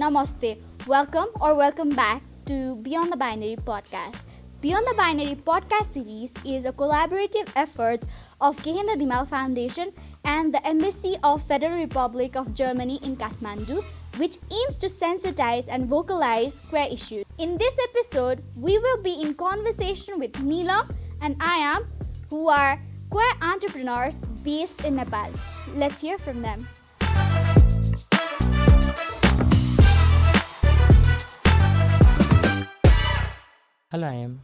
Namaste. Welcome back to Beyond the Binary podcast. Beyond the Binary podcast series is a collaborative effort of Gehendra Dhimal Foundation and the Embassy of Federal Republic of Germany in Kathmandu, which aims to sensitize and vocalize queer issues. In this episode, we will be in conversation with Neelam and Ayam, who are queer entrepreneurs based in Nepal. Let's hear from them. Hello I'm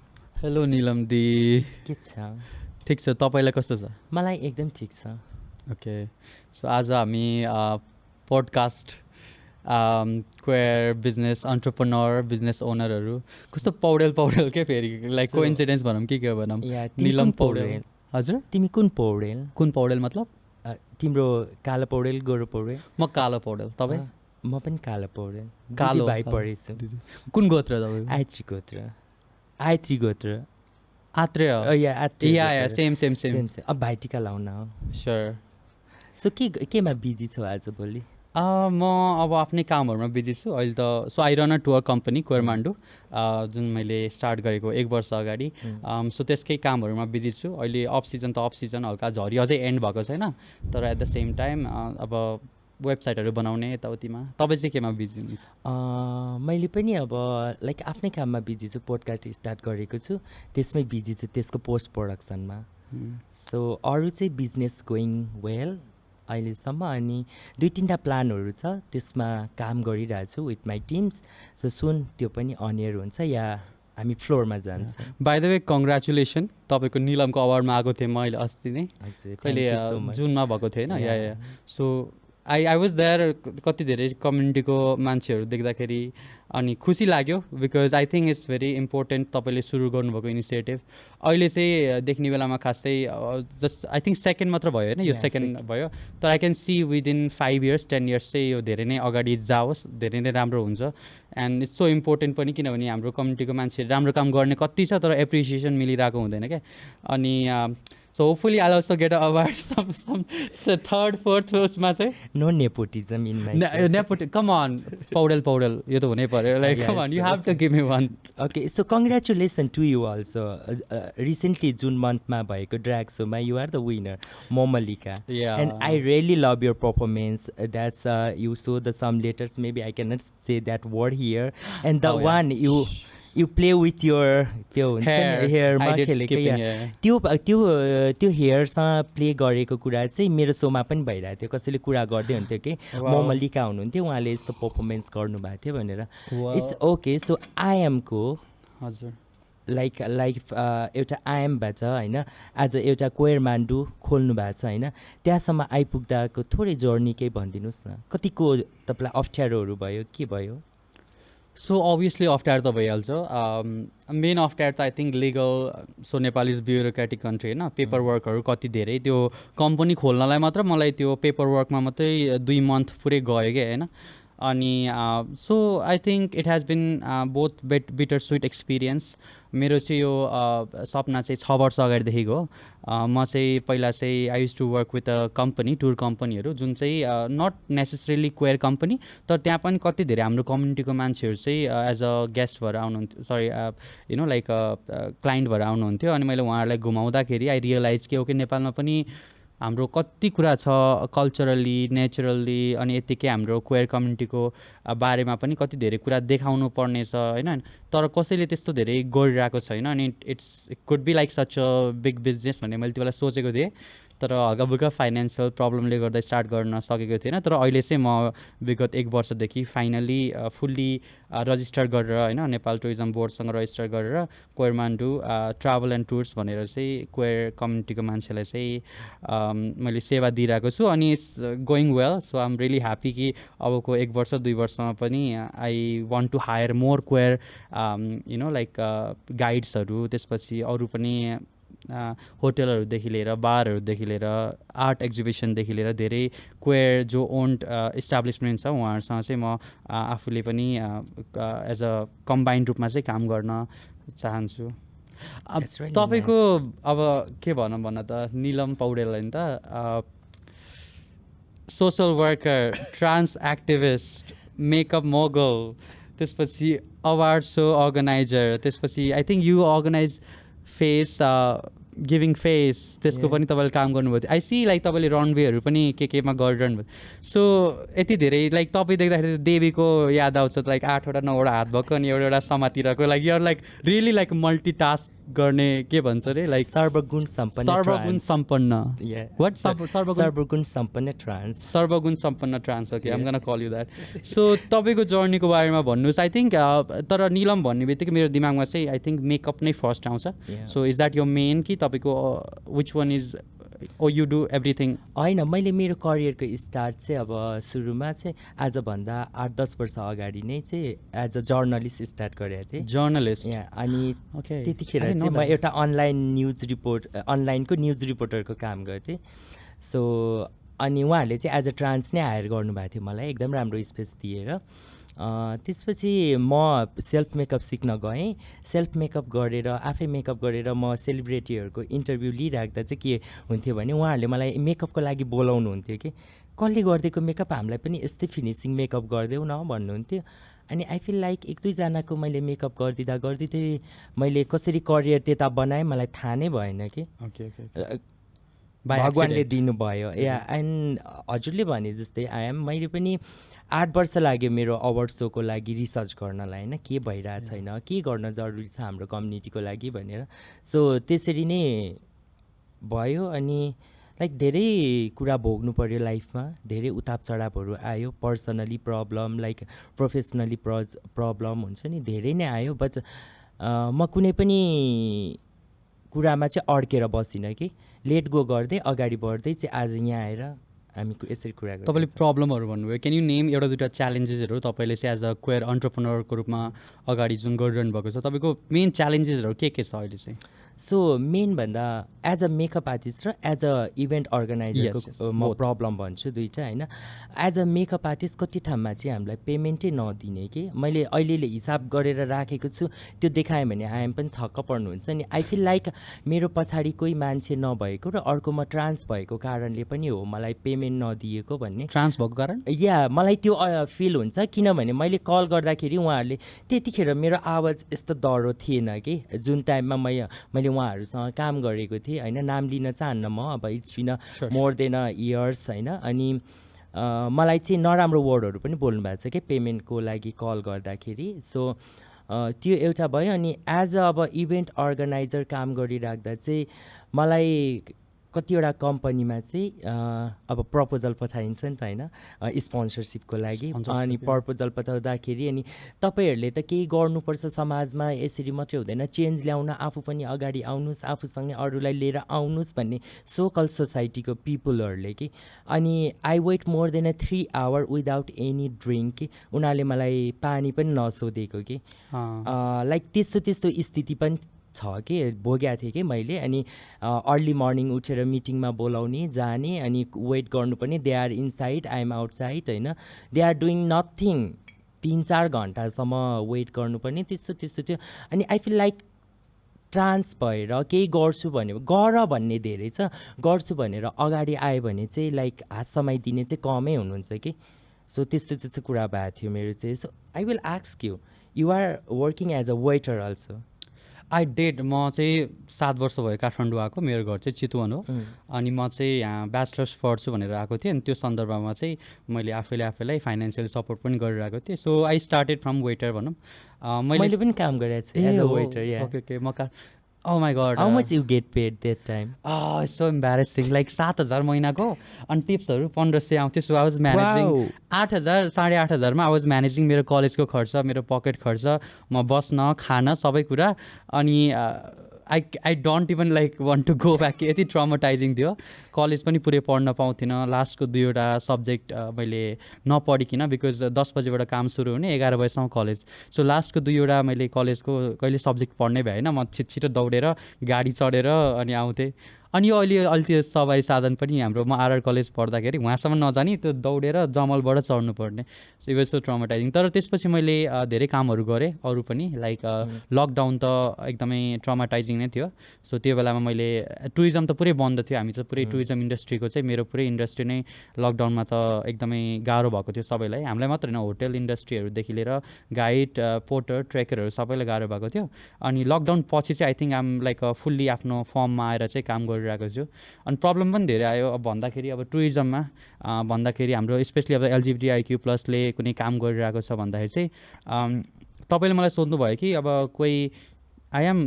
hello Nilam दी के छ ठिक छ तपाईँलाई कस्तो छ मलाई एकदम ठिक छ ओके सो आज हामी podcast queer business entrepreneur business ओनरहरू कस्तो पौडेल के फेरि लाइक को इन्सिडेन्स भनौँ के भनौँ निलम पौडेल हजुर तिमी कुन पौडेल कुन पौडेल मतलब तिम्रो कालो पौडेल गोरो पौडेल म कालो पौडेल तपाईँ म पनि कालो पौडेल कालो भाइ पढेछु कुन गोत्र तपाईँ आइत्री गोत्र आत्रेय सेम अब भाइटिका लाउन हो स्योर सो केमा बिजी छौ आज भोलि म अब आफ्नै कामहरूमा बिजी छु अहिले त so I run a tour company Queermandu जुन मैले स्टार्ट गरेको 1 वर्ष अगाडि सो त्यसकै कामहरूमा बिजी छु अहिले अफ सिजन हल्का झरी अझै एन्ड भएको छैन तर एट द सेम टाइम अब वेबसाइटहरू बनाउने यताउतिमा तपाईँ चाहिँ केमा बिजी हुनुहुन्छ मैले पनि अब लाइक आफ्नै काममा बिजी छु पोडकास्ट स्टार्ट गरेको छु त्यसमै बिजी छु त्यसको पोस्ट प्रोडक्सनमा सो अरू चाहिँ बिजनेस गोइङ वेल अहिलेसम्म अनि 2-3टा प्लानहरू छ त्यसमा काम गरिरहेको छु विथ माई टिम्स सो सुन त्यो पनि अनियर हुन्छ या हामी फ्लोरमा जान्छ बाई द वे कङ्ग्रेचुलेसन तपाईँको निलमको अवार्डमा आएको थिएँ मैले अस्ति नै कहिले जुनमा भएको थिएँ होइन या सो आई वाज देयर कति धेरै कम्युनिटीको मान्छेहरू देख्दाखेरि अनि खुसी लाग्यो because I think it's very important तपाईँले सुरु गर्नुभएको इनिसिएटिभ अहिले चाहिँ देख्ने बेलामा खासै जस्ट आई थिङ्क सेकेन्ड मात्र भयो होइन यो सेकेन्ड भयो तर I can see within 5 years 10 years चाहिँ यो धेरै नै अगाडि जाओस् धेरै नै राम्रो हुन्छ एन्ड इट्स सो इम्पोर्टेन्ट पनि किनभने हाम्रो कम्युनिटीको मान्छेहरू राम्रो काम गर्ने कति छ तर एप्रिसिएसन मिलिरहेको हुँदैन क्या अनि so hopefully I also get a award some 3rd 4th उसमा चाहिँ नो नेपोटिजम इन माई नेपोटी कम अन पौडेल यो त हुनै पर्यो like come on you have to give me one okay so congratulation to you also recently जुन मन्थमा भएको ड्र्याग सोमा you are the winner Momlika and I really love your performance that's you so the some letters maybe I can not say that word here and the one you play with your त्यो हुन्छ नि हेयरमा खेलेको त्यो हेयरसँग play गरेको कुरा चाहिँ मेरो सोमा पनि भइरहेको थियो कसैले कुरा गर्दै हुन्थ्यो कि मोमलिका हुनुहुन्थ्यो उहाँले यस्तो पर्फर्मेन्स गर्नुभएको थियो भनेर इट्स ओके सो आइएमको हजुर लाइक एउटा आइएमबाट होइन आज एउटा कोयरमान्डु खोल्नु भएको छ होइन त्यहाँसम्म आइपुग्दाको थोरै जर्नी केही भनिदिनुहोस् न कतिको तपाईँलाई अप्ठ्यारोहरू भयो के भयो सो अभियसली अप्ठ्यारो त भइहाल्छ मेन अप्ठ्यारो त I think legal so Nepal is bureaucratic country होइन पेपर वर्कहरू कति धेरै त्यो कम्पनी खोल्नलाई मात्र मलाई त्यो पेपर वर्कमा मात्रै 2 month पुरै गयो क्या होइन अनि so I think it has been both bitter sweet experience मेरो चाहिँ यो सपना चाहिँ 6 वर्ष अगाडिदेखिको हो म चाहिँ पहिला चाहिँ I used to work with a company tour कम्पनीहरू जुन चाहिँ नट नेसेसरीली क्वेयर कम्पनी तर त्यहाँ पनि कति धेरै हाम्रो कम्युनिटीको मान्छेहरू चाहिँ एज अ गेस्ट भएर आउनुहुन्थ्यो sorry you know like client भएर आउनुहुन्थ्यो अनि मैले उहाँहरूलाई घुमाउँदाखेरि आई रियलाइज के हो कि नेपालमा पनि हाम्रो कति कुरा छ कल्चरली नेचुरल्ली अनि यतिकै हाम्रो क्वेयर कम्युनिटीको बारेमा पनि कति धेरै कुरा देखाउनु पर्ने छ होइन तर कसैले त्यस्तो धेरै गरिरहेको छैन अनि it could be like such a big business भन्ने मैले त्यो बेला सोचेको थिएँ तर हल्काफुल्का फाइनेन्सियल प्रब्लमले गर्दा स्टार्ट गर्न सकेको थिएन तर अहिले चाहिँ म विगत 1 वर्षदेखि फाइनली फुल्ली रजिस्टर गरेर होइन नेपाल टुरिज्म बोर्डसँग रजिस्टर गरेर कोयरमान्डु ट्राभल एन्ड टुर्स भनेर चाहिँ क्वेयर कम्युनिटीको मान्छेलाई चाहिँ मैले सेवा दिइरहेको छु अनि it's going well so I am really happy कि अबको 1 वर्ष 2 वर्षमा पनि I want to hire more queer you know like गाइड्सहरू त्यसपछि अरू पनि होटलहरूदेखि लिएर बारहरूदेखि लिएर आर्ट एक्जिबिसनदेखि लिएर धेरै क्वेयर जो ओन्ड इस्टाब्लिसमेन्ट छ उहाँहरूसँग चाहिँ म आफूले पनि एज अ कम्बाइन्ड रूपमा चाहिँ काम गर्न चाहन्छु तपाईँको अब के भनौँ भन्न त निलम पौडेल होइन त social worker trans activist makeup mogul, त्यसपछि अवार्ड सो अर्गनाइजर, त्यसपछि I think you organize face giving face, त्यसको पनि तपाईँले काम गर्नुभएको थियो। आई सी लाइक तपाईँले रनवेहरू पनि केमा गरिरहनु भयो। सो यति धेरै लाइक तपाईँ देख्दाखेरि देवीको याद आउँछ, लाइक 8वटा 9वटा हात भएको अनि एउटा समातिरहेको, like you're like really like multitask गर्ने के भन्छ अरे लाइक सर्वगुण सम्पन्न वाट सर्वगुण सम्पन्न trans okay I'm gonna call you that. So तपाईँको जर्नीको बारेमा भन्नुहोस्। आई थिङ्क तर निलम भन्ने बित्तिकै मेरो दिमागमा चाहिँ आई थिङ्क मेकअप नै फर्स्ट आउँछ। सो इज द्याट यो मेन कि तपाईँको which one is or you do everything? होइन, मैले मेरो करियरको स्टार्ट चाहिँ अब सुरुमा चाहिँ आजभन्दा 8-10 वर्ष अगाडि नै चाहिँ एज अ जर्नलिस्ट स्टार्ट गरेको थिएँ। जर्नलिस्ट? अनि त्यतिखेर चाहिँ म एउटा अनलाइनको न्युज रिपोर्टरको काम गर्थेँ। सो अनि उहाँहरूले चाहिँ एज अ ट्रान्स नै हायर गर्नुभएको थियो मलाई, एकदम राम्रो स्पेस दिएर। त्यसपछि म सेल्फ मेकअप सिक्न गएँ। सेल्फ मेकअप गरेर आफै मेकअप गरेर म सेलिब्रेटीहरूको इन्टरभ्यू लिइराख्दा चाहिँ के हुन्थ्यो भने उहाँहरूले मलाई मेकअपको लागि बोलाउनु हुन्थ्यो कि कसले गरिदिएको मेकअप, हामीलाई पनि यस्तै फिनिसिङ मेकअप गरिदेऊ न भन्नुहुन्थ्यो। अनि आई फिल लाइक 1-2जनाको मैले मेकअप गरिदिँदै मैले कसरी करियर त्यता बनाएँ मलाई थाहा नै भएन कि भगवान्ले दिनुभयो। एन्ड हजुरले भने जस्तै मैले पनि 8 वर्ष लाग्यो मेरो अवार्ड सोको लागि रिसर्च गर्नलाई, होइन के भइरहेको छैन, के गर्न जरुरी छ हाम्रो कम्युनिटीको लागि भनेर। सो त्यसरी नै भयो। अनि लाइक धेरै कुरा भोग्नु पऱ्यो लाइफमा, धेरै उताप चढावहरू आयो, personally problem like professionally problem हुन्छ नि, धेरै नै आयो। बट म कुनै पनि कुरामा चाहिँ अड्केर बसिनँ कि लेट गो गर्दै अगाडि बढ्दै चाहिँ आज यहाँ आएर हामी यसरी कुरा गर्छौँ। तपाईँले प्रब्लमहरू भन्नुभयो, क्यान यु नेम एउटा दुईवटा च्यालेन्जेसहरू तपाईँले चाहिँ एज अ क्वेयर अन्टरप्रेनरको रूपमा अगाडि जुन गरिरहनु भएको छ, तपाईँको मेन च्यालेन्जेसहरू के छ अहिले चाहिँ? सो मेन भन्दा एज अ मेकअप आर्टिस्ट र एज अ इभेन्ट अर्गनाइजरको म प्रब्लम भन्छु दुइटा, होइन। एज अ मेकअप आर्टिस्ट कति ठाउँमा चाहिँ हामीलाई पेमेन्टै नदिने कि मैले अहिले हिसाब गरेर राखेको छु, त्यो देखाएँ भने आइएम पनि छक्क पर्नुहुन्छ नि। आई फिल लाइक मेरो पछाडि कोही मान्छे नभएको र अर्को म ट्रान्स भएको कारणले पनि हो मलाई पेमेन्ट नदिएको भन्ने। ट्रान्स भएको कारण? मलाई त्यो फिल हुन्छ, किनभने मैले कल गर्दाखेरि उहाँहरूले त्यतिखेर मेरो आवाज यस्तो डह्रो थिएन कि जुन टाइममा मैले उहाँहरूसँग काम गरेको थिएँ, होइन। नाम लिन चाहन्न म, अब it's been more than years, होइन। अनि मलाई चाहिँ नराम्रो वर्डहरू पनि बोल्नु भएको छ कि पेमेन्टको लागि कल गर्दाखेरि। सो त्यो एउटा भयो। अनि एज अ अब इभेन्ट अर्गनाइजर काम गरिराख्दा चाहिँ मलाई कतिवटा कम्पनीमा चाहिँ अब प्रपोजल पठाइन्छ नि त, होइन, स्पोन्सरसिपको लागि। अनि प्रपोजल पठाउँदाखेरि अनि तपाईँहरूले त केही गर्नुपर्छ समाजमा, यसरी मात्रै हुँदैन, चेन्ज ल्याउन आफू पनि अगाडि आउनुहोस्, आफूसँगै अरूलाई लिएर आउनुहोस् भन्ने सोकल सोसाइटीको पिपुलहरूले कि। अनि I wait more than 3 our without any drink कि उनीहरूले मलाई पानी पनि नसोधेको कि लाइक त्यस्तो स्थिति पनि छ कि भोगेको थिएँ कि मैले। अनि अर्ली मर्निङ उठेर मिटिङमा बोलाउने जाने अनि वेट गर्नुपर्ने, they are inside I am outside, होइन। दे आर डुइङ नथिङ, 3-4 घन्टासम्म वेट गर्नुपर्ने, त्यस्तो थियो। अनि आई फिल लाइक ट्रान्स भएर केही गर्छु भने गर भन्ने धेरै छ, गर्छु भनेर अगाडि आयो भने चाहिँ लाइक हात समाइदिने चाहिँ कमै हुनुहुन्छ कि। सो त्यस्तो कुरा भएको थियो मेरो चाहिँ। So I will ask you are working as a waiter also? I did. म चाहिँ 7 वर्ष भयो काठमाडौँ आएको, मेरो घर चाहिँ चितवन हो। अनि म चाहिँ यहाँ ब्याचलर्स पढ्छु भनेर आएको थिएँ। अनि त्यो सन्दर्भमा चाहिँ मैले आफैलाई फाइनेन्सियल सपोर्ट पनि गरिरहेको थिएँ। So I started from waiter भनौँ। मैले पनि काम गरेको छु एज अ वेटर। ओके म Oh my god. How much you get paid that time? Oh, it's so embarrassing. Like 7,000 महिनाको अनि टिप्सहरू 1500 आउँथ्यो. So I was managing 8,000 8,500 मा I was managing मेरो कलेजको खर्च, मेरो पकेट खर्च, म बस्न खान सबै कुरा। अनि I don't even like want to go back. यति ट्रमाटाइजिङ थियो। कलेज पनि पुरै पढ्न पाउँथिनँ। लास्टको 2वटा सब्जेक्ट मैले नपढिकन, बिकज 10 बजेबाट काम सुरु हुने, 11 बजेसम्म कलेज। सो लास्टको 2वटा मैले कलेजको कहिले सब्जेक्ट पढ्नै भएन। म छिटो दौडेर गाडी चढेर अनि आउँथेँ। अनि अहिले त्यो सवारी साधन पनि हाम्रो म आरआर कलेज पढ्दाखेरि उहाँसम्म नजानी त्यो दौडेर जमलबाट चढ्नु पर्ने, सो इट वाज सो ट्रमाटाइजिङ। तर त्यसपछि मैले धेरै कामहरू गरेँ अरू पनि, लाइक लकडाउन त एकदमै ट्रमाटाइजिङ नै थियो। सो त्यो बेलामा मैले टुरिज्म त पुरै बन्द थियो, हामी चाहिँ पुरै टुरिज्म इन्डस्ट्रीको चाहिँ मेरो पुरै इन्डस्ट्री नै लकडाउनमा त एकदमै गाह्रो भएको थियो सबैलाई, हामीलाई मात्र होइन होटल इन्डस्ट्रीहरूदेखि लिएर गाइड पोर्टर ट्रेकरहरू सबैलाई गाह्रो भएको थियो। अनि लकडाउन पछि चाहिँ I think I'm like fully आफ्नो फर्ममा आएर चाहिँ काम गरिरहेको छु। अनि प्रब्लम पनि धेरै आयो अब भन्दाखेरि, अब टुरिज्ममा भन्दाखेरि हाम्रो स्पेसली अब LGBTIQ+ ले कुनै काम गरिरहेको छ भन्दाखेरि चाहिँ तपाईँले मलाई सोध्नुभयो कि अब कोही आई एम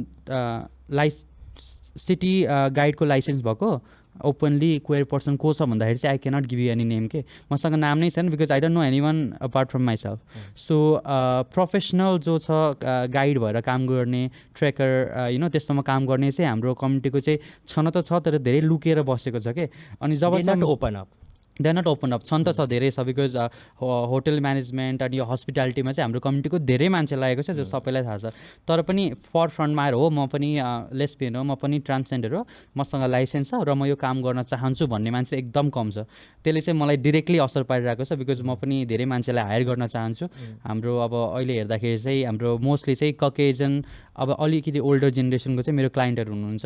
सिटी गाइडको लाइसेन्स भएको ओपनली क्वेयर पर्सन को छ भन्दाखेरि चाहिँ I cannot give you any name के, मसँग नाम नै छैन, because I don't know any one apart from myself. So professional जो छ गाइड भएर काम गर्ने, ट्रेकर त्यस्तोमा काम गर्ने चाहिँ हाम्रो कम्युनिटीको चाहिँ छन त छ, तर धेरै लुकेर बसेको छ कि। अनि जब open up they not open up, छन् त छ धेरै छ, बिकज होटल म्यानेजमेन्ट अनि यो हस्पिटालिटीमा चाहिँ हाम्रो कम्युनिटीको धेरै मान्छे लागेको छ, जो सबैलाई थाहा छ। तर पनि फर फ्रन्टमा आएर हो म पनि लेस्बियन हो, म पनि ट्रान्सजेन्डर हो, मसँग लाइसेन्स छ र म यो काम गर्न चाहन्छु भन्ने मान्छे एकदम कम छ। त्यसले चाहिँ मलाई डिरेक्टली असर पारिरहेको छ, बिकज म पनि धेरै मान्छेलाई हायर गर्न चाहन्छु। हाम्रो अब अहिले हेर्दाखेरि चाहिँ हाम्रो मोस्टली चाहिँ ककेजन, अब अलिकति ओल्डर जेनेरेसनको चाहिँ मेरो क्लाइन्टहरू हुनुहुन्छ,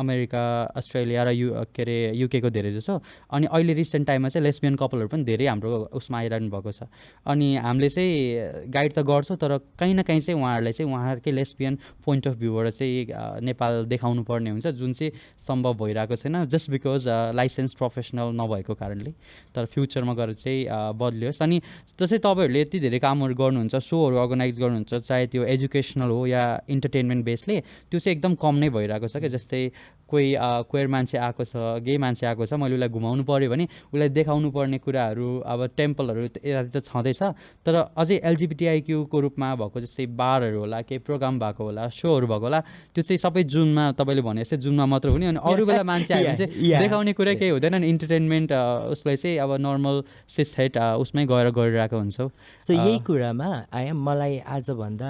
अमेरिका, अस्ट्रेलिया र युकेको धेरै जसो। अनि अहिले रिसेन्ट टाइममा चाहिँ लेस्बियन कपलहरू पनि धेरै हाम्रो उसमा आइरहनु भएको छ। अनि हामीले चाहिँ गाइड त गर्छौँ, तर कहीँ न कहीँ चाहिँ उहाँहरूलाई चाहिँ उहाँहरूकै लेस्बियन पोइन्ट अफ भ्यूबाट चाहिँ नेपाल देखाउनु पर्ने हुन्छ, जुन चाहिँ सम्भव भइरहेको छैन, जस्ट बिकज लाइसेन्स प्रोफेसनल नभएको कारणले। तर फ्युचरमा गएर चाहिँ बदलियोस्। अनि जस्तै तपाईँहरूले यति धेरै कामहरू गर्नुहुन्छ, सोहरू अर्गनाइज गर्नुहुन्छ, चाहे त्यो एजुकेसनल हो या इन्टरटेनमेन्ट बेसले, त्यो चाहिँ एकदम कम नै भइरहेको छ क्या। जस्तै कोही क्वेयर मान्छे आएको छ, गे मान्छे आएको छ, मैले उसलाई घुमाउनु पऱ्यो भने उसलाई देखाउनु पर्ने कुराहरू, अब टेम्पलहरू यता त छँदैछ, तर अझै LGBTIQ को रूपमा भएको जस्तै बारहरू होला, केही प्रोग्राम भएको होला, सोहरू भएको होला, त्यो चाहिँ सबै जुनमा तपाईँले भने जस्तै जुनमा मात्र हुने। अनि अरू बेला मान्छे आयो भने चाहिँ देखाउने कुरा केही हुँदैन, अनि इन्टरटेनमेन्ट उसलाई चाहिँ अब नर्मल सिसहेट उसमै गएर गरिरहेको हुन्छौँ। सो यही कुरामा मलाई आजभन्दा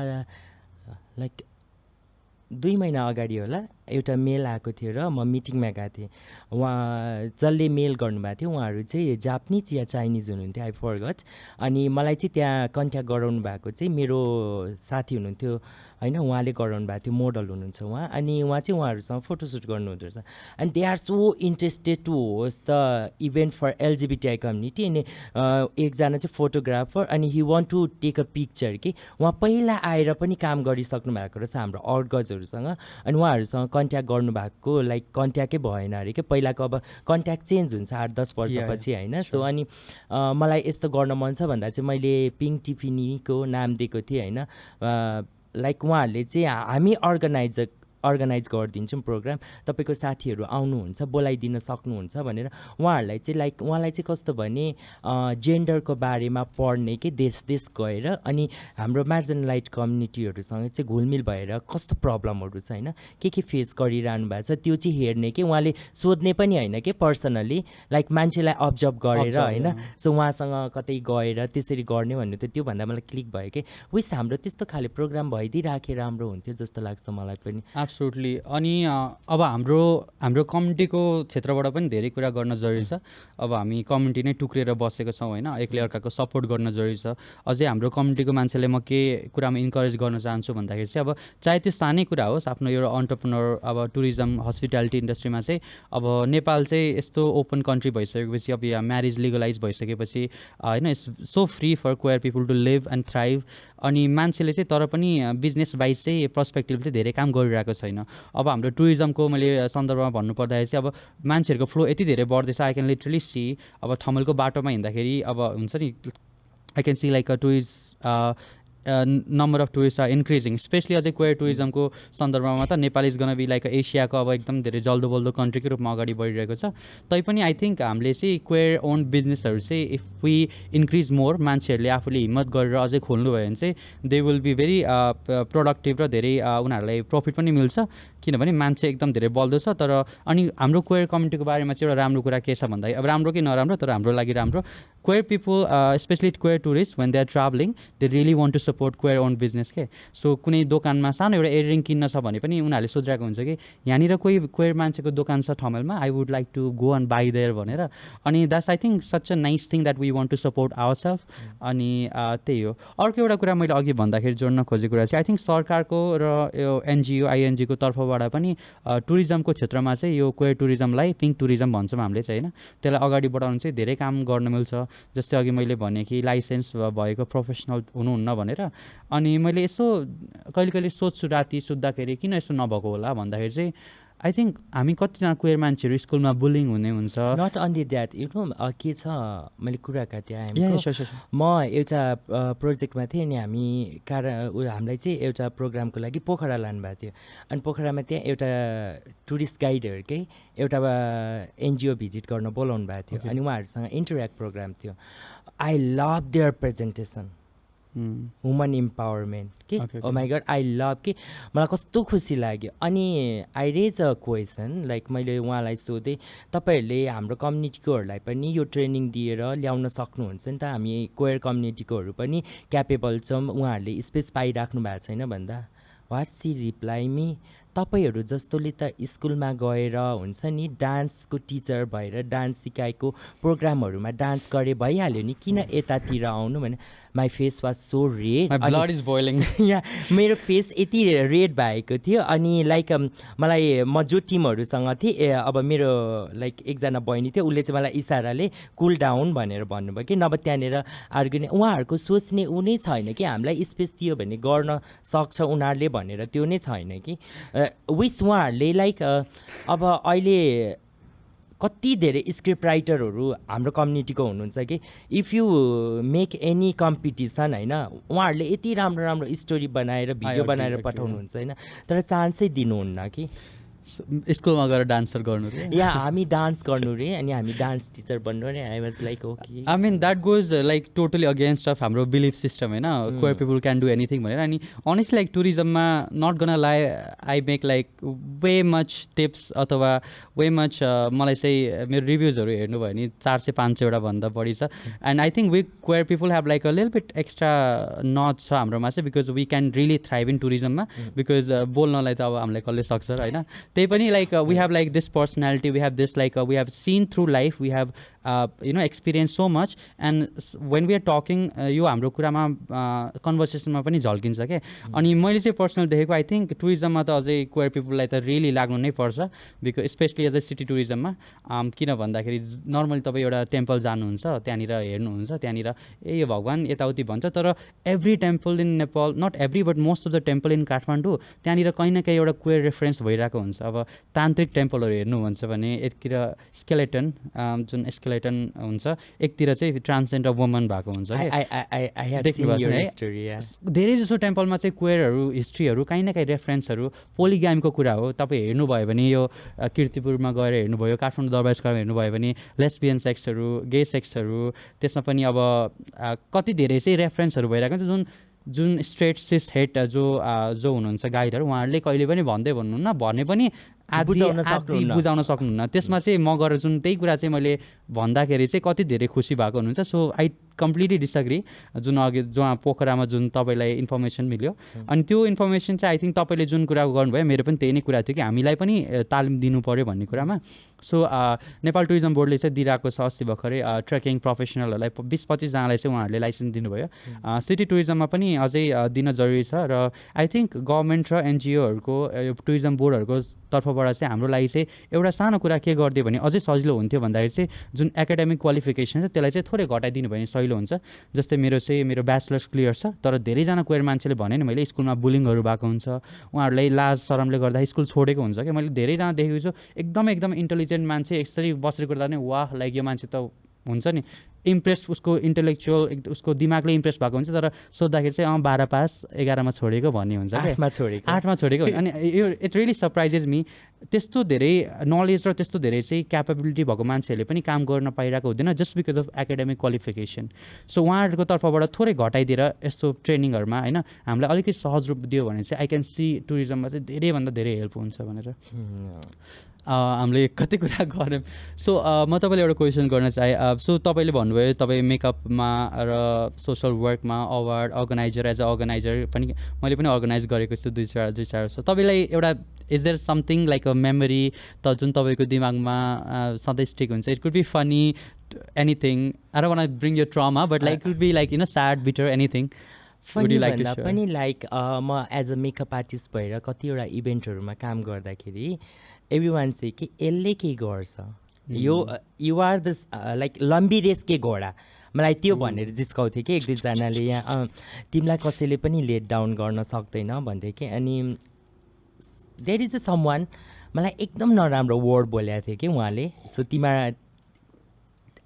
लाइक 2 महिना अगाडि होला एउटा मेल आएको थियो र म मिटिङमा गएको थिएँ। उहाँ जसले मेल गर्नुभएको थियो उहाँहरू चाहिँ जापानिज या चाइनिज हुनुहुन्थ्यो, आई फरगट। अनि मलाई चाहिँ त्यहाँ कन्ट्याक्ट गराउनु भएको चाहिँ मेरो साथी हुनुहुन्थ्यो होइन, उहाँले गराउनु भएको थियो, मोडल हुनुहुन्छ उहाँ। अनि उहाँ चाहिँ उहाँहरूसँग फोटोसुट गर्नुहुँदो रहेछ। अनि they are so interested to host the event for LGBTI community. अनि एकजना चाहिँ फोटोग्राफर, अनि he want to take a picture कि उहाँ पहिला आएर पनि काम गरिसक्नु भएको रहेछ हाम्रो अर्गजहरूसँग। अनि उहाँहरूसँग कन्ट्याक्ट गर्नुभएको लाइक कन्ट्याक्टै भएन अरे कि, पहिलाको अब कन्ट्याक्ट चेन्ज हुन्छ 8-10 वर्षपछि होइन। सो अनि मलाई यस्तो गर्न मन छ भन्दा चाहिँ मैले पिङ्क टिफिनीको नाम दिएको थिएँ होइन। लाइक उहाँहरूले चाहिँ हामी अर्गनाइज गरिदिन्छौँ प्रोग्राम, तपाईँको साथीहरू आउनुहुन्छ, बोलाइदिन सक्नुहुन्छ भनेर। उहाँहरूलाई चाहिँ लाइक उहाँलाई चाहिँ कस्तो भने जेन्डरको बारेमा पढ्ने कि देश गएर, अनि हाम्रो मार्जिनलाइज कम्युनिटीहरूसँग चाहिँ घुलमिल भएर कस्तो प्रब्लमहरू छ होइन, के फेस गरिरहनु भएको छ त्यो चाहिँ हेर्ने कि, उहाँले सोध्ने पनि होइन कि पर्सनली, लाइक मान्छेलाई अब्जर्भ गरेर होइन। सो उहाँसँग कतै गएर त्यसरी गर्ने भन्नु त त्योभन्दा मलाई क्लिक भयो कि विस हाम्रो त्यस्तो खाले प्रोग्राम भइदिइराखेर राम्रो हुन्थ्यो जस्तो लाग्छ मलाई पनि। एब्सोल्युटली। अनि अब हाम्रो कम्युनिटीको क्षेत्रबाट पनि धेरै कुरा गर्न जरुरी छ। अब हामी कम्युनिटी नै टुक्रिएर बसेको छौँ होइन, एकले अर्काको सपोर्ट गर्न जरुरी छ। अझै हाम्रो कम्युनिटीको मान्छेले म के कुरामा इन्करेज गर्न चाहन्छु भन्दाखेरि चाहिँ अब चाहे त्यो सानै कुरा होस्, आफ्नो एउटा अन्टरप्रेन्योर अब टुरिज्म हस्पिटालिटी इन्डस्ट्रीमा चाहिँ अब नेपाल चाहिँ यस्तो ओपन कन्ट्री भइसकेपछि, अब यहाँ म्यारिज लिगलाइज भइसकेपछि होइन, it's so free for queer people to live and thrive. अनि मान्छेले चाहिँ तर पनि बिजनेस वाइज चाहिँ पर्सपेक्टिभ चाहिँ धेरै काम गरिरहेको छैन। अब हाम्रो टुरिज्मको मैले सन्दर्भमा भन्नुपर्दाखेरि चाहिँ अब मान्छेहरूको फ्लो यति धेरै बढ्दैछ, आई क्यान लिटरली सी। अब ठमलको बाटोमा हिँड्दाखेरि अब हुन्छ नि, I can see like a tourist number of tourist are increasing, especially अझै क्वेयर टुरिज्मको सन्दर्भमा त Nepal is gonna be like एसियाको अब एकदम धेरै जल्दो बल्दो कन्ट्रीकै रूपमा अगाडि बढिरहेको छ। तैपनि आई थिङ्क हामीले चाहिँ क्वेयर ओन बिजनेसहरू चाहिँ इफ वी इन्क्रिज मोर, मान्छेहरूले आफूले हिम्मत गरेर अझै खोल्नु भयो भने चाहिँ they will be very productive र धेरै उनीहरूलाई प्रफिट पनि मिल्छ, किनभने मान्छे एकदम धेरै बल्दो छ। तर अनि हाम्रो क्वेयर कम्युनिटीको बारेमा चाहिँ एउटा राम्रो कुरा के छ भन्दाखेरि, अब राम्रो कि नराम्रो तर हाम्रो लागि राम्रो, queer people especially queer tourist when they are travelling they really want to support queer own business के. सो कुनै दोकानमा सानो एउटा इयरिङ किन्न छ भने पनि उनीहरूले सोचिरहेको हुन्छ कि यहाँनिर कोही क्वेयर मान्छेको दोकान छ ठमेलमा, I would like to go and buy there भनेर. अनि that's I think such a nice thing that we want to support our self. अनि त्यही हो. अर्को एउटा कुरा मैले अघि भन्दाखेरि जोड्न खोजेको कुरा चाहिँ आई थिङ्क सरकारको र यो एनजिओ आइएनजीको तर्फबाट पनि टुरिज्मको क्षेत्रमा चाहिँ यो क्वेयर टुरिज्मलाई पिङ्क टुरिज्म भन्छौँ हामीले चाहिँ होइन, त्यसलाई अगाडि बढाउनु चाहिँ धेरै काम गर्न मिल्छ. जस्तै अघि मैले भने कि लाइसेन्स भएको प्रोफेसनल हुनुहुन्न भनेर. अनि मैले यसो कहिले कहिले सोध्छु राति सुत्दाखेरि किन यसो नभएको होला भन्दाखेरि चाहिँ आई थिङ्क हामी कतिजना क्वेयर मान्छेहरू स्कुलमा बुलिङ हुने हुन्छ. Not only that you know के छ मैले कुरा काटेँ Yeah, म एउटा प्रोजेक्टमा थिएँ अनि हामी हामीलाई चाहिँ एउटा प्रोग्रामको लागि पोखरा लानुभएको थियो. अनि पोखरामा त्यहाँ एउटा टुरिस्ट गाइडहरूकै एउटा एनजिओ भिजिट गर्न बोलाउनु भएको थियो. अनि उहाँहरूसँग इन्टरेक्ट प्रोग्राम थियो. I love their presentation, woman empowerment कि oh my god I love कि मलाई कस्तो खुसी लाग्यो. अनि I raise a question like मैले उहाँलाई सोधेँ तपाईँहरूले हाम्रो कम्युनिटीकोहरूलाई पनि यो ट्रेनिङ दिएर ल्याउन सक्नुहुन्छ नि त, हामी क्वेयर कम्युनिटीकोहरू पनि क्यापेबल छौँ, उहाँहरूले स्पेस पाइराख्नु भएको छैन भन्दा वाट्स सी रिप्लाई मी, तपाईँहरू जस्तोले त स्कुलमा गएर हुन्छ नि डान्सको टिचर भएर डान्स सिकाएको प्रोग्रामहरूमा डान्स गरे भइहाल्यो नि, किन यतातिर आउनु भने my face was so red. My blood is boiling. यहाँ मेरो फेस यति रेड भएको थियो. अनि लाइक मलाई म जो टिमहरूसँग थिएँ अब मेरो लाइक एकजना बहिनी थियो, उसले चाहिँ मलाई इसाराले कुल डाउन भनेर भन्नुभयो कि नभए त्यहाँनिर आर्ग्युने उहाँहरूको सोच्ने ऊ नै छैन कि हामीलाई स्पेस दियो भने गर्न सक्छ उनीहरूले भनेर त्यो नै छैन कि विस उहाँहरूले लाइक अब अहिले कति धेरै स्क्रिप्ट राइटरहरू हाम्रो कम्युनिटीको हुनुहुन्छ कि if you make any competition होइन उहाँहरूले यति राम्रो राम्रो स्टोरी बनाएर भिडियो बनाएर पठाउनुहुन्छ होइन, तर चान्सै दिनुहुन्न कि स्कुलमा गएर डान्सर गर्नु रे. या हामी डान्स गर्नु रे अनि हामी डान्स टिचर बन्नु रे. I was like okay. I mean that goes like totally against of हाम्रो बिलिफ सिस्टम होइन, queer people can do anything भनेर. अनि अनेस्टली लाइक टुरिज्ममा not gonna lie I make like way much tips अथवा way much मलाई चाहिँ मेरो रिभ्युजहरू हेर्नुभयो भने 400-500 भन्दा बढी छ. And I think we queer people have like a lil bit extra not छ हाम्रोमा चाहिँ, because we can really thrive in टुरिज्ममा. बिकज बोल्नलाई त अब हामीलाई कसले सक्छ होइन. त्यही पनि like we have like this personality, we have this like we have seen through life, we have experience so much. And when we are talking यो हाम्रो कुरामा कन्भर्सेसनमा पनि झल्किन्छ क्या. अनि मैले चाहिँ पर्सनल देखेको आई थिङ्क टुरिज्ममा त अझै क्वेयर पिपललाई त रियली लाग्नु नै पर्छ, because specially as a city टुरिज्ममा. किन भन्दाखेरि नर्मली तपाईँ एउटा टेम्पल जानुहुन्छ त्यहाँनिर हेर्नुहुन्छ, त्यहाँनिर ए यो भगवान् यताउति भन्छ, तर every temple in Nepal, not every but most of the temple in Kathmandu त्यहाँनिर कहीँ न कहीँ एउटा क्वेयर रेफरेन्स भइरहेको हुन्छ. अब तान्त्रिक टेम्पलहरू हेर्नुहुन्छ भने एकतिर स्केलेटन जुन स्केलेटन हुन्छ, एकतिर चाहिँ ट्रान्सजेन्डर वुमन भएको हुन्छ. धेरै जसो टेम्पलमा चाहिँ क्वेयरहरू हिस्ट्रीहरू कहीँ न कहीँ रेफरेन्सहरू पोलिग्यामको कुरा हो. तपाईँ हेर्नुभयो भने यो किर्तिपुरमा गएर हेर्नुभयो, काठमाडौँ दरबार स्क्वायरमा हेर्नुभयो भने लेस्बियन सेक्सहरू, गे सेक्सहरू, त्यसमा पनि अब कति धेरै चाहिँ रेफरेन्सहरू भइरहेको हुन्छ. जुन स्ट्रेट सिस हेड जो हुनुहुन्छ गाइडहरू उहाँहरूले कहिले पनि भन्दै भन्नुहुन्न, भने पनि बुझाउन सक्नुहुन्न. त्यसमा चाहिँ म गएर जुन त्यही कुरा चाहिँ मैले भन्दाखेरि चाहिँ कति धेरै खुसी भएको हुनुहुन्छ. So I completely disagree. जुन अघि जहाँ पोखरामा जुन तपाईँलाई इन्फर्मेसन मिल्यो अनि त्यो इन्फर्मेसन चाहिँ आई थिङ्क तपाईँले जुन कुरा गर्नुभयो मेरो पनि त्यही नै कुरा थियो कि हामीलाई पनि तालिम दिनु पऱ्यो भन्ने कुरामा. सो नेपाल टुरिज्म बोर्डले चाहिँ दिइरहेको छ अस्ति भर्खरै ट्रेकिङ प्रोफेसनलहरूलाई 20-25 जनालाई चाहिँ उहाँहरूले लाइसेन्स दिनुभयो. सिटी टुरिज्ममा पनि अझै दिन जरुरी छ. र आई थिङ्क गभर्मेन्ट र एनजिओहरूको टुरिज्म बोर्डहरूको तर्फबाट चाहिँ हाम्रो लागि चाहिँ एउटा सानो कुरा के गरिदियो भने अझै सजिलो हुन्थ्यो भन्दाखेरि चाहिँ जुन एकाडेमिक क्वालिफिकेसन छ त्यसलाई चाहिँ थोरै घटाइदिनु भयो भने सजिलो हुन्छ. जस्तै मेरो ब्याचलर्स क्लियर छ, तर धेरैजना क्वेयर मान्छेले भने नि मैले स्कुलमा बुलिङहरू भएको हुन्छ, उहाँहरूलाई लाज शरमले गर्दा स्कुल छोडेको हुन्छ क्या. मैले धेरैजना देखेको छु एकदम इन्टेलिजेन्ट मान्छे यसरी बसेर गर्दा नै वाह लाइक यो मान्छे त हुन्छ नि इम्प्रेस, उसको इन्टेलेक्चुअल उसको दिमागले इम्प्रेस भएको हुन्छ, तर सोद्धाखेरि चाहिँ 12 पास 11मा छोडेको भन्ने हुन्छ, 8मा छोडेको. अनि यो इट रियली सरप्राइजेस मी. त्यस्तो धेरै नलेज र त्यस्तो धेरै चाहिँ क्यापेबिलिटी भएको मान्छेहरूले पनि काम गर्न पाइरहेको हुँदैन just because of academic qualification. So उहाँहरूको तर्फबाट थोरै घटाइदिएर यस्तो ट्रेनिङहरूमा होइन हामीलाई अलिकति सहज रूप दियो भने चाहिँ आई क्यान सी टुरिज्ममा चाहिँ धेरैभन्दा धेरै हेल्प हुन्छ भनेर. हामीले कति कुरा गऱ्यौँ सो म तपाईँले एउटा क्वेसन गर्न चाहेँ सो तपाईँले भन्नुभयो तपाईँ मेकअपमा र सोसल वर्कमा award organiser as a organiser पनि मैले पनि अर्गनाइज गरेको छु दुई चार सो तपाईँलाई एउटा is there something like a memory त जुन तपाईँको दिमागमा सधैँ स्टिक हुन्छ it could be funny anything I don't want to bring your trauma but like could be like you know sad bitter anything funny भन्दा पनि लाइक म as a makeup artist भएर कतिवटा इभेन्टहरूमा काम गर्दाखेरि एभ्री वान चाहिँ कि यसले के गर्छ यो युआर द लाइक लम्बी रेस के घोडा मलाई त्यो भनेर जिस्काउँथ्यो कि एक दुईजनाले यहाँ तिमीलाई कसैले पनि लेट डाउन गर्न सक्दैन भन्थ्यो कि अनि there is a someone मलाई एकदम नराम्रो वर्ड बोलेको थियो कि उहाँले सो